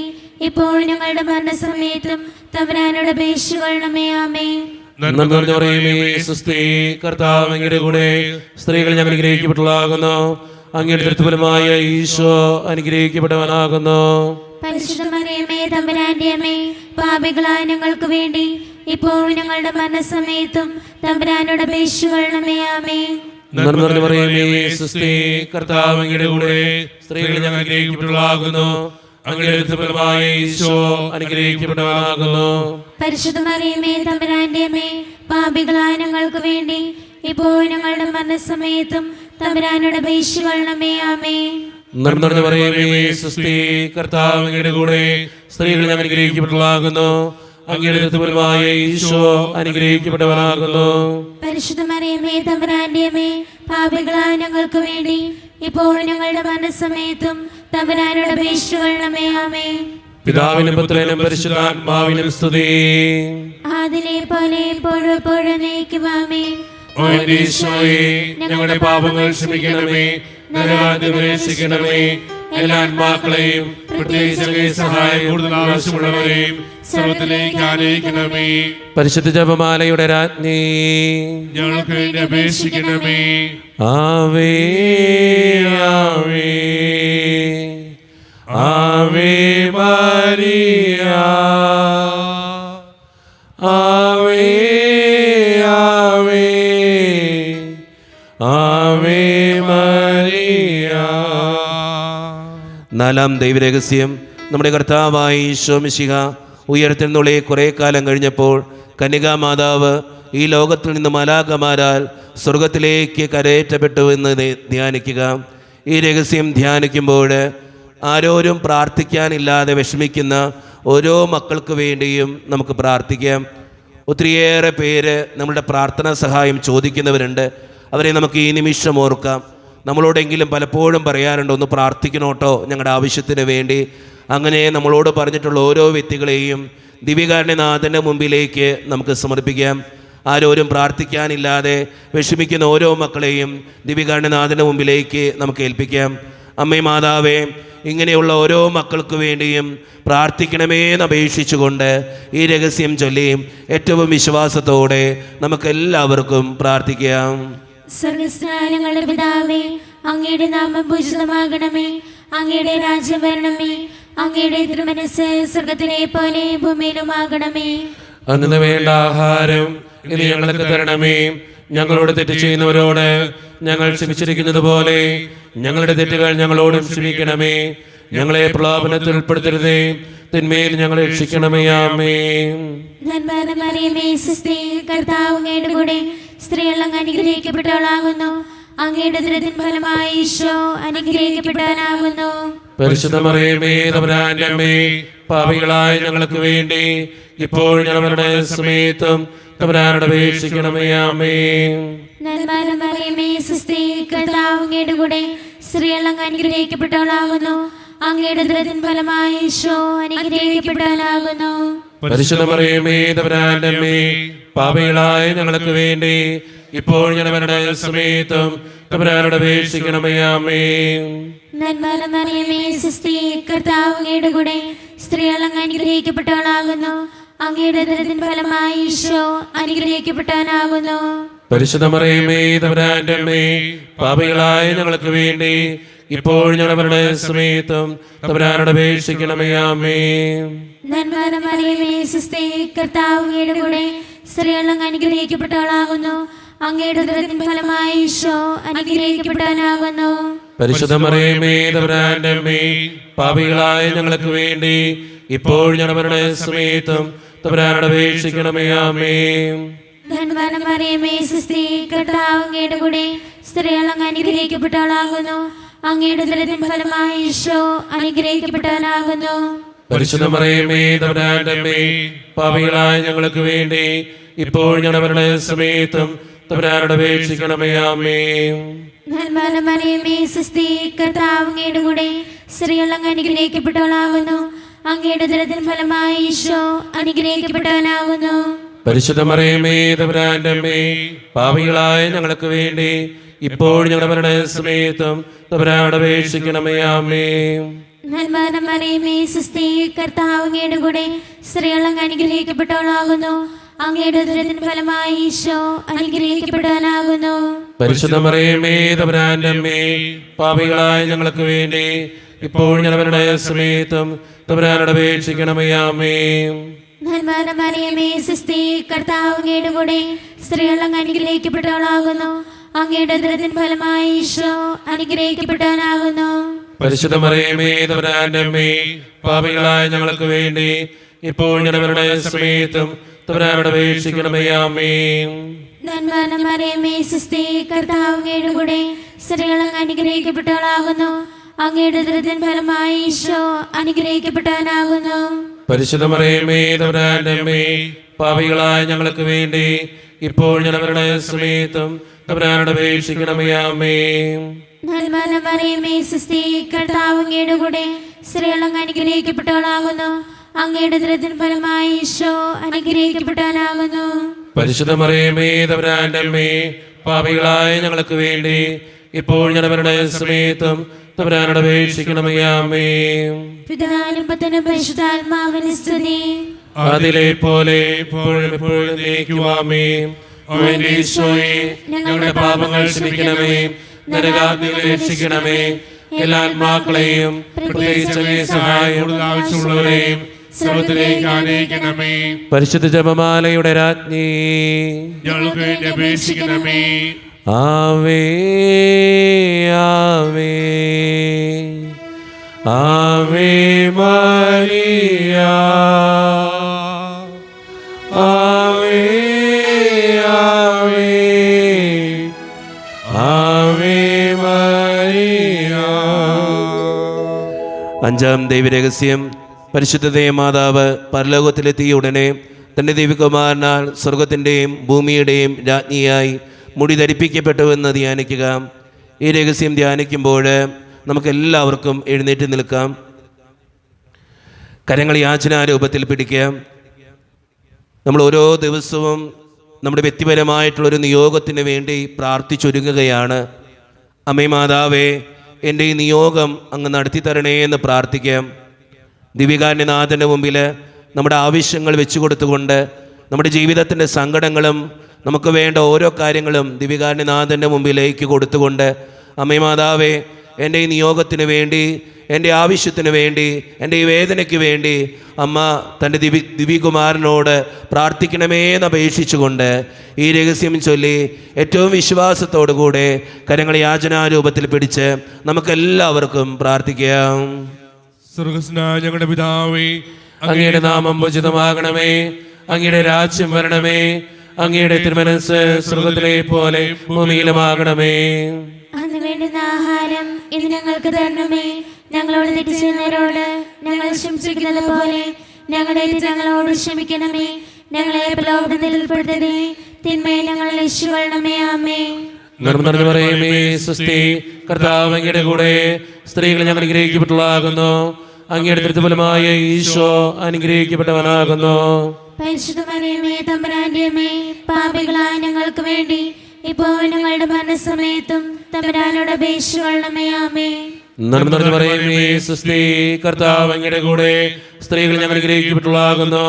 ഇപ്പോഴും ഞങ്ങളുടെ മരണസമയത്തും തമ്പുരാനോട് അപേക്ഷിച്ചുകൊള്ളണമേ. ആമേ. നന്മ നിറഞ്ഞ പറയുമേ സുസ്ഥി, കർത്താവ് അങ്ങയുടെ കൂടെ സ്ത്രീകളെ ഞങ്ങൾ അനുഗ്രഹിക്കപ്പെട്ടുള്ളാകുന്നു. അങ്ങയുടെ ദുരിതഫലമായ ഈശോ അനുഗ്രഹിക്കപ്പെട്ടവനാകുന്നു. പരിശുദ്ധ മറിയമേ തമ്പുരാന്റെ അമ്മേ, പാപികളായ ഞങ്ങൾക്ക് വേണ്ടി ഇപ്പോഴും ഞങ്ങളുടെ മരണസമയത്തും തമ്പുരാനോട് അപേക്ഷിച്ചുകൊള്ളണമേ. ആമേ. നന്മ നിറഞ്ഞ പറയുമേ സുസ്ഥി, കർത്താവ് അങ്ങയുടെ കൂടെ സ്ത്രീകളെ ഞങ്ങൾ അനുഗ്രഹിക്കപ്പെട്ടുള്ളാകുന്നു. അങ്ങയുടെ ദുരിതഫലമായ ഈശോ അനുഗ്രഹിക്കപ്പെട്ടവനാകുന്നു. പരിശുദ്ധ മറിയമേ തമ്പുരാന്റെ അമ്മേ, പാപികളായ ഞങ്ങൾക്ക് വേണ്ടി ഇപ്പോഴും ഞങ്ങളുടെ മരണസമയത്തും തമ്പുരാനോട് അപേക്ഷിച്ചുകൊള്ളണമേ. ആമേ. നന്മ നിറഞ്ഞ പറയുമേ സുസ്ഥി, കർത്താവ് അങ്ങയുടെ കൂടെ സ്ത്രീകളെ ഞങ്ങൾ അനുഗ്രഹിക്കപ്പെട്ടുള്ളാകുന്നു. അങ്ങയുടെ ദുരിതഫലമായ ഈശോ അനുഗ്രഹിക്കപ്പെട്ടവനാകുന്നു. പരിശുദ്ധ മറിയമേ തമ്പുരാന്റെ അമ്മേ, പാപികളായ ഞങ്ങൾക്ക് വേണ്ടി ഇപ്പോഴും ഞങ്ങളുടെ മരണസമയത്തും തമ്പുരാനോട് അപേക്ഷിച്ചുകൊള്ളണമേ. ആമേ. പിതാവിനും പുത്രനും പരിശുദ്ധാത്മാവിനും സ്തുതി. ആദിലെ പോലെ എപ്പോഴും എപ്പോഴും എന്നേക്കും. ആമേൻ. ഓ എന്റെ ഈശോയെ, ഞങ്ങളുടെ പാപങ്ങൾ ക്ഷമിക്കണമേ, നരകാഗ്നി രക്ഷിക്കണമേ. എല്ലാ ആത്മാക്കളെയും പ്രത്യേകിച്ച് അങ്ങേ സഹായം കൂടുതൽ ആവശ്യമുള്ളവരെയും സർവ്വത്തിലേക്ക് ആനയിക്കണമേ. പരിശുദ്ധ ജപമാലയുടെ രാജ്ഞി, ഞങ്ങൾക്ക് വേണ്ടി അപേക്ഷിക്കണമേ. ആവേ ആവേ ആവേ മരിയ, ആവേ ആവേ ആവേ മരിയ. നാലാം ദൈവരഹസ്യം, നമ്മുടെ കർത്താവായ ഈശോ മിശിഹ ഉയർത്തെഴുന്നള്ളി കുറേ കാലം കഴിഞ്ഞപ്പോൾ കന്യകാമാതാവ് ഈ ലോകത്തിൽ നിന്ന് മാലാഖമാരാൽ സ്വർഗത്തിലേക്ക് കരയേറ്റപ്പെട്ടു എന്ന് ധ്യാനിക്കുക. ഈ രഹസ്യം ധ്യാനിക്കുമ്പോൾ ആരോരും പ്രാർത്ഥിക്കാനില്ലാതെ വിഷമിക്കുന്ന ഓരോ മക്കൾക്ക് വേണ്ടിയും നമുക്ക് പ്രാർത്ഥിക്കാം. ഒത്തിരിയേറെ പേര് നമ്മുടെ പ്രാർത്ഥനാ സഹായം ചോദിക്കുന്നവരുണ്ട്. അവരെ നമുക്ക് ഈ നിമിഷം ഓർക്കാം. നമ്മളോടെങ്കിലും പലപ്പോഴും പറയാറുണ്ട്, ഒന്ന് പ്രാർത്ഥിക്കണോട്ടോ ഞങ്ങളുടെ ആവശ്യത്തിന് വേണ്ടി. അങ്ങനെ നമ്മളോട് പറഞ്ഞിട്ടുള്ള ഓരോ വ്യക്തികളെയും ദിവ്യകാരുണ്യനാഥൻ്റെ മുമ്പിലേക്ക് നമുക്ക് സമർപ്പിക്കാം. ആരോരും പ്രാർത്ഥിക്കാനില്ലാതെ വിഷമിക്കുന്ന ഓരോ മക്കളെയും ദിവ്യകാരുണ്യനാഥൻ്റെ മുമ്പിലേക്ക് നമുക്ക് ഏൽപ്പിക്കാം. അമ്മേ മാതാവേ, ഇങ്ങനെയുള്ള ഓരോ മക്കൾക്ക് വേണ്ടിയും പ്രാർത്ഥിക്കണമേ എന്ന് അപേക്ഷിച്ചുകൊണ്ട് ഈ രഹസ്യം ചൊല്ലി ഏറ്റവും വിശ്വാസത്തോടെ നമുക്കെല്ലാവർക്കും പ്രാർത്ഥിക്കാം. സ്വർഗസ്നാനങ്ങളുടെ പിതാവേ, അങ്ങയുടെ നാമം പൂജിതമാകണമേ. അങ്ങയുടെ രാജ്യം വരണമേ. അങ്ങയുടെ തിരുമനസ് സ്വർഗത്തിലെ പോലെ ഭൂമിയിലുമാകണമേ. അന്ന് വേണ്ട ആഹാരം ഇനി ഞങ്ങൾക്ക് തരണമേ. ഞങ്ങളോട് തെറ്റ് ചെയ്യുന്നവരോട് ഞങ്ങൾ ക്ഷമിച്ചിരിക്കുന്നത് പോലെ ഞങ്ങളുടെ തെറ്റുകൾ ഞങ്ങളോടും ക്ഷമിക്കണമേ. ഞങ്ങളെ പ്രലോഭനത്തിൽ ഉൾപ്പെടുത്തരുതേ, തിന്മയിൽ ഞങ്ങളെ രക്ഷിക്കണമേ. ആമേൻ. നന്മ നിറഞ്ഞ മറിയമേ, സ്വസ്തി, കർത്താവ് അങ്ങയുടെ കൂടെ സ്ത്രീകൾ അങ്ങ് അനുഗ്രഹിക്കപ്പെട്ടവളാകുന്നു. അങ്ങയുടെ ഉദരത്തിൻ ഫലമായി ഈശോ അനുഗ്രഹിക്കപ്പെട്ടവനാകുന്നു. പരിശുദ്ധ മറിയമേ, തമ്പുരാന്റെ അമ്മേ, പാപികളായ ഞങ്ങൾക്ക് വേണ്ടി ഇപ്പോൾ ഞങ്ങളുടെ സമയത്തും തമ്പുരാനോട് അപേക്ഷിക്കണമേ. ആമേൻ. നന്മ നിറഞ്ഞ മറിയമേ, സ്വസ്തി, കർത്താവ് അങ്ങയുടെ കൂടെ സ്ത്രീകൾ അങ്ങ് അനുഗ്രഹിക്കപ്പെട്ടവളാകുന്നു. അങ്ങയുടെ ഉദരത്തിൻ ഫലമായി ഈശോ അനുഗ്രഹിക്കപ്പെട്ടവനാകുന്നു. പരിശുദ്ധ മറിയമേ, തമ്പുരാന്റെ അമ്മേ, പാപികളായ ഞങ്ങൾക്ക് വേണ്ടി ഇപ്പോൾ ഞങ്ങളുടെ സമയത്തും തമ്പുരാനോട് അപേക്ഷിക്കണമേ. ആമേൻ. നന്മ നിറഞ്ഞ മറിയമേ, സ്വസ്തി, കർത്താവ് അങ്ങയുടെ കൂടെ സ്ത്രീകൾ അങ്ങ് അനുഗ്രഹിക്കപ്പെട്ടവളാകുന്നു. അങ്ങയുടെ ഉദരത്തിൻ ഫലമായി ഈശോ അനുഗ്രഹിക്കപ്പെട്ടവനാകുന്നു. പരിശുദ്ധ മറിയമേ, തമ്പുരാന്റെ അമ്മേ, പാപികളായ ഞങ്ങൾക്ക് വേണ്ടി ഇപ്പോൾ ഞങ്ങളുടെ സമയത്തും തമ്പുരാനോട് അപേക്ഷിക്കണമേ. ആമേൻ. നന്മ നിറഞ്ഞ മറിയമേ, സ്വസ്തി, കർത്താവ് അങ്ങയുടെ കൂടെ സ്ത്രീകൾ അങ്ങ് അനുഗ്രഹിക്കപ്പെട്ടവളാകുന്നു. അങ്ങയുടെ ഉദരത്തിൻ ഫലമായി ഈശോ അനുഗ്രഹിക്കപ്പെട്ടവനാകുന്നു. പരിശുദ്ധ മറിയമേ, തമ്പുരാന്റെ അമ്മേ, പാപികളായ ഞങ്ങൾക്ക് വേണ്ടി ഇപ്പോൾ ഞങ്ങളുടെ സമയത്തും തമ്പുരാനോട് അപേക്ഷിക്കണമേ. ആമേൻ. നന്മ നിറഞ്ഞ മറിയമേ, സ്വസ്തി, കർത്താവ് അങ്ങയുടെ കൂടെ സ്ത്രീകൾ അങ്ങ് അനുഗ്രഹിക്കപ്പെട്ടവളാകുന്നു. അങ്ങയുടെ ഉദരത്തിൻ ഫലമായി ഈശോ അനുഗ്രഹിക്കപ്പെട്ടവനാകുന്നു. പരിശുദ്ധ മറിയമേ, തമ്പുരാന്റെ അമ്മേ, പാപികളായ ഞങ്ങൾക്ക് വേണ്ടി ഇപ്പോൾ ഞങ്ങളുടെ സമയത്തും തമ്പുരാനോട് അപേക്ഷിക്കണമേ. ആമേൻ. നന്മ നിറഞ്ഞ മറിയമേ, സ്വസ്തി, കർത്താവ് അങ്ങയുടെ കൂടെ സ്ത്രീകൾ അങ്ങ് അനുഗ്രഹിക്കപ്പെട്ടവളാകുന്നു. അങ്ങയുടെ ഉദരത്തിൻ ഫലമായി ഈശോ അനുഗ്രഹിക്കപ്പെട്ടവനാകുന്നു. പരിശുദ്ധ മറിയമേ, തമ്പുരാന്റെ അമ്മേ, പാപികളായ ഞങ്ങൾക്ക് വേണ്ടി ഇപ്പോൾ ഞങ്ങളുടെ സമയത്തും തമ്പുരാനോട് അപേക്ഷിക്കണമേ. ആമേൻ. നന്മ നിറഞ്ഞ മറിയമേ, സ്വസ്തി, കർത്താവ് അങ്ങയുടെ കൂടെ സ്ത്രീകൾ അങ്ങ് അനുഗ്രഹിക്കപ്പെട്ടവളാകുന്നു. അങ്ങയുടെ ഉദരത്തിൻ ഫലമായി ഈശോ അനുഗ്രഹിക്കപ്പെട്ടവനാകുന്നു. പരിശുദ്ധ മറിയമേ, തമ്പുരാന്റെ അമ്മേ, പാപികളായ ഞങ്ങൾക്ക് വേണ്ടി ഇപ്പോൾ ഞങ്ങളുടെ സമയത്തും തമ്പുരാനോട് അപേക്ഷിക്കണമേ. ആമേൻ. നന്മ നിറഞ്ഞ മറിയമേ, സ്വസ്തി, കർത്താവ് അങ്ങയുടെ കൂടെ സ്ത്രീകൾ അങ്ങ് അനുഗ്രഹിക്കപ്പെട്ടവളാകുന്നു. അങ്ങയുടെ ഉദരത്തിൻ ഫലമായി ഈശോ അനുഗ്രഹിക്കപ്പെട്ടവനാകുന്നു. പരിശുദ്ധ മറിയമേ, തമ്പുരാന്റെ അമ്മേ, പാപികളായ ഞങ്ങൾക്ക് വേണ്ടി ഇപ്പോൾ ഞങ്ങളുടെ സമയത്തും തമ്പുരാനോട് അപേക്ഷിക്കണമേ. ആമേൻ. നന്മ നിറഞ്ഞ മറിയമേ, സ്വസ്തി, കർത്താവ് അങ്ങയുടെ കൂടെ സ്ത്രീകൾ അങ്ങ് അനുഗ്രഹിക്കപ്പെട്ടവളാകുന്നു. അങ്ങയുടെ ഉദരത്തിൻ ഫലമായി ഈശോ അനുഗ്രഹിക്കപ്പെട്ടവനാകുന്നു. പരിശുദ്ധ മറിയമേ, തമ്പുരാന്റെ അമ്മേ, പാപികളായ ഞങ്ങൾക്ക് വേണ്ടി ഇപ്പോൾ ഞങ്ങളുടെ സമയത്തും തമ്പുരാനോട് അപേക്ഷിക്കണമേ. ആമേൻ. നന്മ നിറഞ്ഞ മറിയമേ, സ്വസ്തി, കർത്താവ് അങ്ങയുടെ കൂടെ സ്ത്രീകൾ അങ്ങ് അനുഗ്രഹിക്കപ്പെട്ടവളാകുന്നു. അങ്ങയുടെ ഉദരത്തിൻ ഫലമായി ഈശോ അനുഗ്രഹിക്കപ്പെട്ടവനാകുന്നു. പരിശുദ്ധ മറിയമേ, തമ്പുരാന്റെ അമ്മേ, പാപികളായ ഞങ്ങൾക്ക് വേണ്ടി ഇപ്പോൾ ഞങ്ങളുടെ സമയത്തും തമ്പുരാനോട് അപേക്ഷിക്കണമേ. ആമേൻ. പിതാവിനും പുത്രനും പരിശുദ്ധാത്മാവിനും സ്തുതി. അതിലെ പോലെ ഇപ്പോഴും എപ്പോഴും എന്നേക്കുമാമേൻ. ഓ എന്റെ ഈശോയെ, ഞങ്ങളുടെ പാപങ്ങൾ ക്ഷമിക്കണമേ, നരകാഗ്നിയിൽ രക്ഷിക്കണമേ. എല്ലാ ആത്മാക്കളെയും പ്രത്യേകിച്ച് അങ്ങേ സഹായം ആവശ്യമുള്ളവരെയും സ്വർഗ്ഗത്തിലേക്ക് ആനയിക്കണമേ. പരിശുദ്ധ ജപമാലയുടെ രാജ്ഞി, ഞങ്ങൾക്ക് വേണ്ടി അപേക്ഷിക്കണമേ. ആവേ ആവേ ആവേ മരിയ, ആവേ ആവേ ആവേ മരിയ. അഞ്ചാം ദൈവരഹസ്യം. പരിശുദ്ധ മാതാവ് പരലോകത്തിലെത്തിയ ഉടനെ തൻ്റെ ദൈവകുമാരനാൽ സ്വർഗത്തിൻ്റെയും ഭൂമിയുടെയും രാജ്ഞിയായി മുടി ധരിപ്പിക്കപ്പെട്ടുവെന്ന് ധ്യാനിക്കുക. ഈ രഹസ്യം ധ്യാനിക്കുമ്പോൾ നമുക്കെല്ലാവർക്കും എഴുന്നേറ്റ് നിൽക്കാം. കരങ്ങൾ യാചനാരൂപത്തിൽ പിടിക്കുക. നമ്മൾ ഓരോ ദിവസവും നമ്മുടെ വ്യക്തിപരമായിട്ടുള്ളൊരു നിയോഗത്തിന് വേണ്ടി പ്രാർത്ഥിച്ചൊരുങ്ങുകയാണ്. അമ്മേ മാതാവേ, എൻ്റെ ഈ നിയോഗം അങ്ങ് നടത്തി തരണേ എന്ന് പ്രാർത്ഥിക്കാം. ദിവ്യകാരുണ്യനാഥൻ്റെ മുമ്പിൽ നമ്മുടെ ആവശ്യങ്ങൾ വെച്ചു കൊടുത്തുകൊണ്ട് നമ്മുടെ ജീവിതത്തിൻ്റെ സങ്കടങ്ങളും നമുക്ക് വേണ്ട ഓരോ കാര്യങ്ങളും ദിവ്യകാരുണ്യനാഥൻ്റെ മുമ്പിലേക്ക് കൊടുത്തുകൊണ്ട്, അമ്മേ മാതാവേ, എൻ്റെ ഈ നിയോഗത്തിന് വേണ്ടി എൻ്റെ ആവശ്യത്തിന് വേണ്ടി, എൻ്റെ ഈ വേദനയ്ക്ക് വേണ്ടി അമ്മ തൻ്റെ ദിവ്യകുമാരനോട് പ്രാർത്ഥിക്കണമേ എന്ന് അപേക്ഷിച്ചുകൊണ്ട് ഈ രഹസ്യം ചൊല്ലി ഏറ്റവും വിശ്വാസത്തോടുകൂടെ കരങ്ങൾ യാചനാരൂപത്തിൽ പിടിച്ച് നമുക്കെല്ലാവർക്കും പ്രാർത്ഥിക്കാം. സ്വർഗ്ഗസ്ഥനായ ഞങ്ങളുടെ പിതാവേ, അങ്ങയുടെ നാമം ഉചിതമാകണമേ, അങ്ങയുടെ രാജ്യം വരണമേ, അങ്ങയുടെ തിരുമനസ്സ് സ്വർഗ്ഗത്തിലെ പോലെ ഭൂമിയിലുമാകണമേ. അന്ന് വേണ്ടുന്ന ആഹാരം ഇന്ന് ഞങ്ങൾക്ക് തരണമേ. ഞങ്ങളോട് തെറ്റ് ചെയ്യുന്നവരോട് ഞങ്ങൾ ക്ഷമിച്ചിരിക്കുന്നത് പോലെ ഞങ്ങളുടെ തെറ്റ് ഞങ്ങളോട് ക്ഷമിക്കണമേ. ഞങ്ങളെ പ്രലോഭനത്തിൽ ഉൾപ്പെടുത്തരുതേ, തിന്മയെ ഞങ്ങളെ രക്ഷിക്കണമേ. ആമേൻ. നിർമ്മലം പറയുമേ സ്വസ്തി, കർത്താവ് അങ്ങയുടെ കൂടെ സ്ത്രീകൾ ഞങ്ങൾ അനുഗ്രഹിക്കപ്പെട്ടവളാകുന്നു. അങ്ങയുടെ ദൃഢഫലമായ ഈശോ അനുഗ്രഹിക്കപ്പെട്ടവനാകുന്നു. പരിശുദ്ധ മറിയമേ, തമ്പുരാന്റെ അമ്മേ, പാപികളായ ഞങ്ങൾക്ക് വേണ്ടി ഇപ്പോൾ ഞങ്ങളുടെ മരണസമയത്തും തമ്പുരാനോട് അപേക്ഷിക്കണമേ. ആമേൻ. നിർമ്മലം പറയുമേ സ്വസ്തി, കർത്താവ് അങ്ങയുടെ കൂടെ സ്ത്രീകൾ ഞങ്ങൾ അനുഗ്രഹിക്കപ്പെട്ടവളാകുന്നു.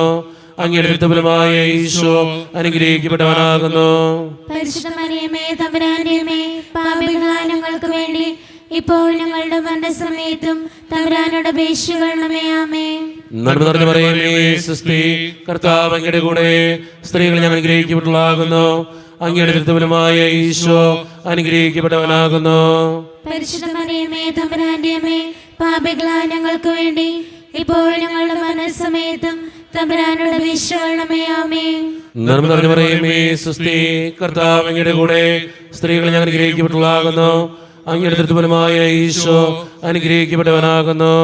അങ്ങയുടെ ദൃഢഫലമായ ഈശോ അനുഗ്രഹിക്കപ്പെട്ടവനാകുന്നു. പരിശുദ്ധ മറിയമേ, തമ്പുരാന്റെ അമ്മേ, പാപികളായ ഞങ്ങൾക്ക് വേണ്ടി ഇപ്പോൾ ഞങ്ങളുടെ മരണസമയത്തും തമ്പുരാനോട് അപേക്ഷിക്കണമേ. ആമേൻ. നിർമ്മലം പറയുമേ സ്വസ്തി, കർത്താവ് അങ്ങയുടെ കൂടെ സ്ത്രീകൾ ഞങ്ങൾ അനുഗ്രഹിക്കപ്പെട്ടവളാകുന്നു. അങ്ങയുടെ ദൃഢഫലമായ ഈശോ അനുഗ്രഹിക്കപ്പെട്ടവനാകുന്നു. പരിശുദ്ധ മറിയമേ, തമ്പുരാന്റെ അമ്മേ, പാപികളായ ഞങ്ങൾക്ക് വേണ്ടി ഇപ്പോൾ ഞങ്ങളുടെ മരണസമയത്തും തമ്പുരാനോട് അപേക്ഷിക്കണമേ. ആമേൻ. നിർമ്മലം പറയുമേ സ്വസ്തി, കർത്താവ് അങ്ങയുടെ കൂടെ സ്ത്രീകൾ ഞങ്ങൾ അനുഗ്രഹിക്കപ്പെട്ടവളാകുന്നു. അങ്ങയുടെ ദൃഢഫലമായ ഈശോ അനുഗ്രഹിക്കപ്പെട്ടവനാകുന്നു.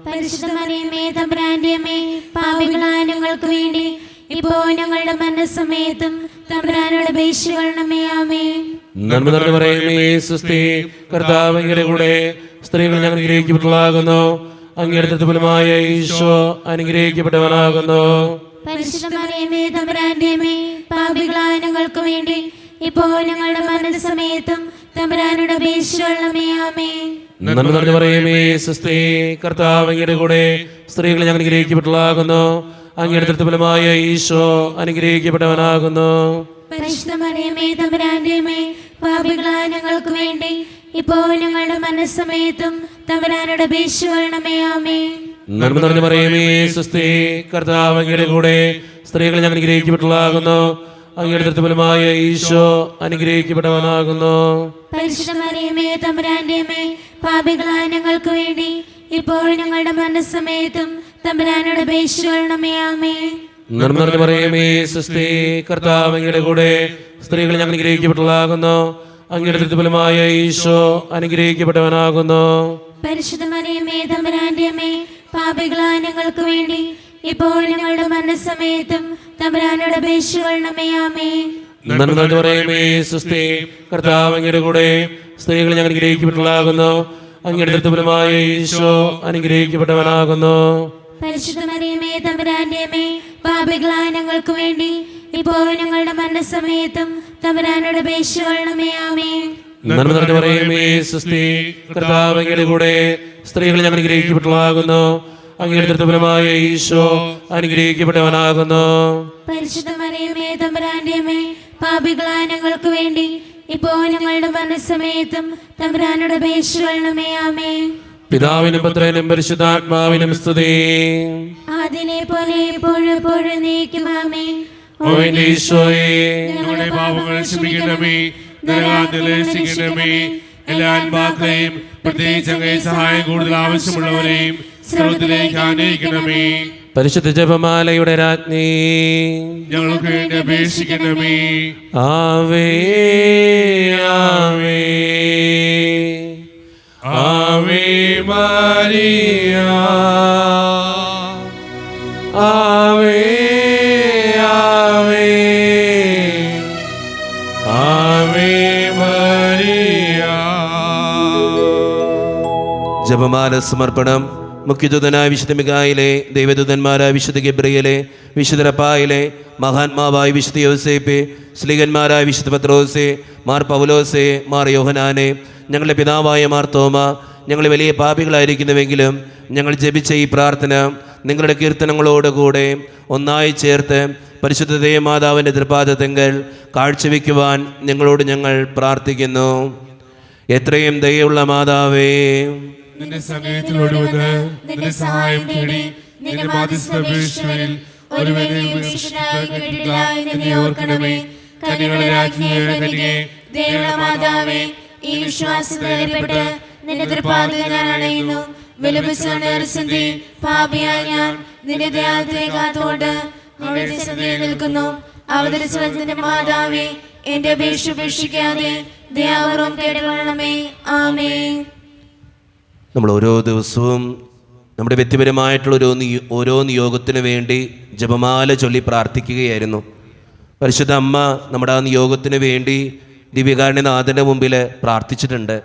പരിശുദ്ധ മറിയമേ, തമ്പുരാന്റെ അമ്മേ, പാപികളായ ഞങ്ങൾക്ക് വേണ്ടി ഇപ്പോൾ ഞങ്ങളുടെ മരണസമയത്തും തമ്പുരാനോട് അപേക്ഷിക്കണമേ. ആമേൻ. നിർമ്മലം പറയുമേ സ്വസ്തി, കർത്താവ് അങ്ങയുടെ കൂടെ സ്ത്രീകൾ ഞങ്ങൾ അനുഗ്രഹിക്കപ്പെട്ടവളാകുന്നു. അങ്ങയുടെ ദൃഢഫലമായ ഈശോ അനുഗ്രഹിക്കപ്പെട്ടവനാകുന്നു. പരിശുദ്ധ മറിയമേ, തമ്പുരാന്റെ അമ്മേ, പാപികളായ ഞങ്ങൾക്ക് വേണ്ടി ഇപ്പോൾ ഞങ്ങളുടെ മരണസമയത്തും തമ്പുരാനോട് അപേക്ഷിക്കണമേ. ആമേൻ. നിർമ്മലം പറയുമേ സ്വസ്തി, കർത്താവ് അങ്ങയുടെ കൂടെ സ്ത്രീകൾ ഞങ്ങൾ അനുഗ്രഹിക്കപ്പെട്ടവളാകുന്നു. അങ്ങയുടെ ദൃഢഫലമായ ഈശോ അനുഗ്രഹിക്കപ്പെട്ടവനാകുന്നു. പരിശുദ്ധ മറിയമേ, തമ്പുരാന്റെ അമ്മേ, പാപികളായ ഞങ്ങൾക്ക് വേണ്ടി ഇപ്പോൾ ഞങ്ങളുടെ മരണസമയത്തും തമ്പുരാനോട് അപേക്ഷിക്കണമേ. ആമേൻ. നിർമ്മലം പറയുമേ സ്വസ്തി, കർത്താവ് അങ്ങയുടെ കൂടെ സ്ത്രീകൾ ഞങ്ങൾ അനുഗ്രഹിക്കപ്പെട്ടവളാകുന്നു. അങ്ങയുടെ ദൃഢഫലമായ ഈശോ അനുഗ്രഹിക്കപ്പെട്ടവനാകുന്നു. പരിശുദ്ധ മറിയമേ, തമ്പുരാന്റെ അമ്മേ, പാപികളായ ഞങ്ങൾക്ക് വേണ്ടി ഇപ്പോൾ ഞങ്ങളുടെ മരണസമയത്തും തമ്പുരാനോട് അപേക്ഷിക്കണമേ. ആമേൻ. നിർമ്മലം പറയുമേ സ്വസ്തി, കർത്താവ് അങ്ങയുടെ കൂടെ സ്ത്രീകൾ ഞങ്ങൾ അനുഗ്രഹിക്കപ്പെട്ടവളാകുന്നു. അങ്ങയുടെ ദൃഢഫലമായ ഈശോ അനുഗ്രഹിക്കപ്പെട്ടവനാകുന്നു. പരിശുദ്ധ മറിയമേ, തമ്പുരാന്റെ അമ്മേ, പാപികളായ ഞങ്ങൾക്ക് വേണ്ടി ഇപ്പോൾ ഞങ്ങളുടെ മരണസമയത്തും തമ്പുരാനോട് അപേക്ഷിക്കണമേ. ആമേൻ. നിർമ്മലം പറയുമേ സ്വസ്തി, കർത്താവ് അങ്ങയുടെ കൂടെ സ്ത്രീകൾ ഞങ്ങൾ അനുഗ്രഹിക്കപ്പെട്ടവളാകുന്നു. അങ്ങയുടെ ദൃഢഫലമായ ഈശോ അനുഗ്രഹിക്കപ്പെട്ടവനാകുന്നു. പരിശുദ്ധ മറിയമേ, തമ്പുരാന്റെ അമ്മേ, പാപികളായ ഞങ്ങൾക്ക് വേണ്ടി ഇപ്പോൾ ഞങ്ങളുടെ മരണസമയത്തും തമ്പുരാനോട് അപേക്ഷിക്കണമേ. ആമേൻ. നിർമ്മലം പറയുമേ സ്വസ്തി, കർത്താവ് അങ്ങയുടെ കൂടെ സ്ത്രീകൾ ഞങ്ങൾ അനുഗ്രഹിക്കപ്പെട്ടവളാകുന്നു. അങ്ങയുടെ ദൃഢഫലമായ ഈശോ അനുഗ്രഹിക്കപ്പെട്ടവനാകുന്നു. പരിശുദ്ധ മറിയമേ, തമ്പുരാന്റെ അമ്മേ, പാപികളായ ഞങ്ങൾക്ക് വേണ്ടി ഇപ്പോൾ ഞങ്ങളുടെ മരണസമയത്തും തമ്പുരാനോട് അപേക്ഷിക്കണമേ. ആമേൻ. പിതാവിനും പുത്രനും പരിശുദ്ധാത്മാവിനും സ്തുതി. അതിലെ പോലെ എപ്പോഴും എപ്പോഴും നീക്കും. ആമേൻ. ഓ എന്റെ ഈശോയേ, ഞങ്ങളുടെ പാപങ്ങൾ ക്ഷമിക്കണമേ, നരകാഗ്നിയിൽ രക്ഷിക്കണമേ. എല്ലാ ആത്മാക്കളെയും പ്രത്യേകിച്ച് അങ്ങേ സഹായം കൂടുതൽ ആവശ്യമുള്ളവരെയും സ്വർഗ്ഗത്തിലേക്ക് ആനയിക്കണമേ. പരിശുദ്ധ ജപമാലയുടെ രാജ്ഞി, ഞങ്ങൾക്ക് വേണ്ടി അപേക്ഷിക്കണമേ. ആവേ ആവേ ആവേ മരിയ, ആവേ ആവേ ആവേ മരിയ. ജപമാല സമർപ്പണം. മുഖ്യദൂതനായ വിശുദ്ധ മിഖായേലേ, ദൈവദൂതന്മാരായ വിശുദ്ധ ഗബ്രിയേലേ, വിശുദ്ധ റഫായേലേ, മഹാത്മാവായ വിശുദ്ധ യോസേപ്പേ, സ്ലീഹന്മാരായ വിശുദ്ധ പത്രോസേ, മാർ പൗലോസേ, മാർ യോഹനാനെ, ഞങ്ങളുടെ പിതാവായ മാർ തോമ, ഞങ്ങൾ വലിയ പാപികളായിരിക്കുന്നുവെങ്കിലും ഞങ്ങൾ ജപിച്ച ഈ പ്രാർത്ഥന നിങ്ങളുടെ കീർത്തനങ്ങളോടുകൂടെ ഒന്നായി ചേർത്ത് പരിശുദ്ധ ദേവമാതാവിൻ്റെ തൃപാദത്തെങ്കൽ കാഴ്ചവെക്കുവാൻ ഞങ്ങളോട് ഞങ്ങൾ പ്രാർത്ഥിക്കുന്നു. എത്രയും ദയുള്ള മാതാവേ, നിന്റെ സമയത്തിൽ ഓടുവന്ന് നിന്റെ സഹായം തേടി നിന്റെ മാധ്യസ്ഥ അപേക്ഷിച്ചവരിൽ ഒരുവനെ കേട്ടിട്ടില്ല എന്ന് നീ ഓർക്കണമേ. കന്യകളുടെ രാജ്ഞിയുടെ കന്യകേ, ദയയുള്ള മാതാവേ, ഈ വിശ്വാസത്തിലേർപ്പെട്ട് നിന്റെ തൃപ്പാദത്തിൽ ഞാൻ അണയുന്നു. വിലപിച്ചുകൊണ്ട് പാപിയായ ഞാൻ നിന്റെ ദയാലത്തെ കാത്തോട് നിന്റെ സന്നിധിയിൽ നിൽക്കുന്നു. അവതരിച്ചതിന്റെ മാതാവേ, എന്റെ അപേക്ഷ ഉപേക്ഷിക്കാതെ ദയാപൂർവം കേട്ടുകൊള്ളണമേ. ആമേൻ. നമ്മൾ ഓരോ ദിവസവും നമ്മുടെ വ്യക്തിപരമായിട്ടുള്ള ഓരോ നിയോഗത്തിന് വേണ്ടി ജപമാല ചൊല്ലി പ്രാർത്ഥിക്കുകയായിരുന്നു. പരിശുദ്ധ അമ്മ നമ്മുടെ ആ നിയോഗത്തിന് വേണ്ടി ദിവ്യകാരുണ്യനാഥൻ്റെ മുമ്പിൽ പ്രാർത്ഥിച്ചിട്ടുണ്ട്.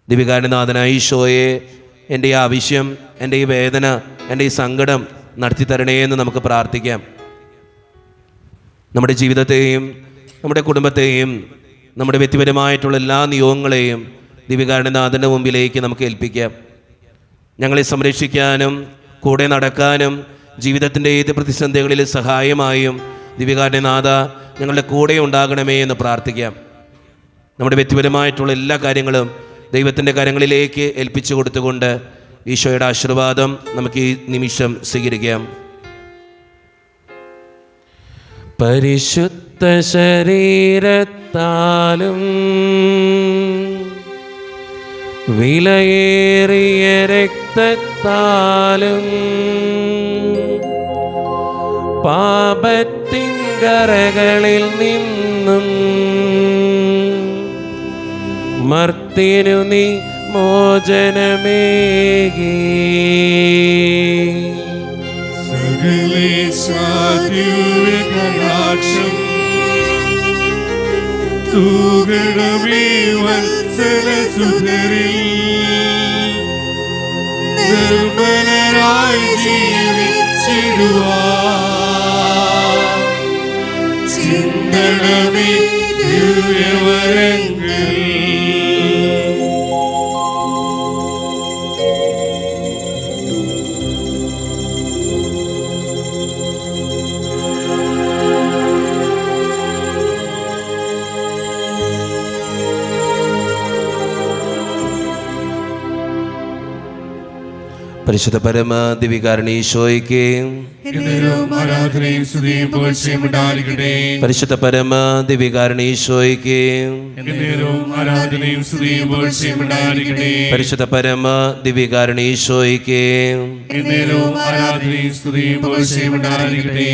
ദിവ്യകാരുണ്യനാഥനായ ഈശോയെ, എൻ്റെ ഈ ആവശ്യം, എൻ്റെ ഈ വേദന, എൻ്റെ ഈ സങ്കടം നടത്തി തരണേ എന്ന് നമുക്ക് പ്രാർത്ഥിക്കാം. നമ്മുടെ ജീവിതത്തെയും നമ്മുടെ കുടുംബത്തെയും നമ്മുടെ വ്യക്തിപരമായിട്ടുള്ള എല്ലാ നിയോഗങ്ങളെയും ദിവ്യകാരുണ്യനാഥൻ്റെ മുമ്പിലേക്ക് നമുക്ക് ഏൽപ്പിക്കാം. ഞങ്ങളെ സംരക്ഷിക്കാനും കൂടെ നടക്കാനും ജീവിതത്തിൻ്റെ ഏത് പ്രതിസന്ധികളിൽ സഹായമായും ദിവ്യകാരുണ്യനാഥ ഞങ്ങളുടെ കൂടെ ഉണ്ടാകണമേ എന്ന് പ്രാർത്ഥിക്കാം. നമ്മുടെ വ്യക്തിപരമായിട്ടുള്ള എല്ലാ കാര്യങ്ങളും ദൈവത്തിൻ്റെ കരങ്ങളിലേക്ക് ഏൽപ്പിച്ചു കൊടുത്തുകൊണ്ട് ഈശോയുടെ ആശീർവാദം നമുക്ക് ഈ നിമിഷം സ്വീകരിക്കാം. പരിശുദ്ധ ശരീരത്താലും വിലയേറിയ രക്തത്താലും പാപത്തിൻ കറകളിൽ നിന്നും മർത്യനു നീ മോചനമേകി. സകലേശാദിവ്യകടാക്ഷം തൂകണമേ വത്സലസുധരിൽ. നിർമ്മലരായി ജീവിച്ചിടുവാൻ ചിന്തണമേ ദിവ്യവരങ്ങൾ. പരിശുദ്ധ പരമ ദിവ്യകാരുണ്യീശോയ്ക്ക് ആരാധനയും സ്തുതിയും പുകഴ്ചയും ഉണ്ടായിരിക്കട്ടെ. പരിശുദ്ധ പരമ ദിവ്യകാരുണ്യീശോയ്ക്ക് ആരാധനയും സ്തുതിയും പുകഴ്ചയും ഉണ്ടായിരിക്കട്ടെ. പരിശുദ്ധ പരമ ദിവ്യകാരുണ്യീശോയ്ക്ക് ആരാധനയും സ്തുതിയും പുകഴ്ചയും ഉണ്ടായിരിക്കട്ടെ.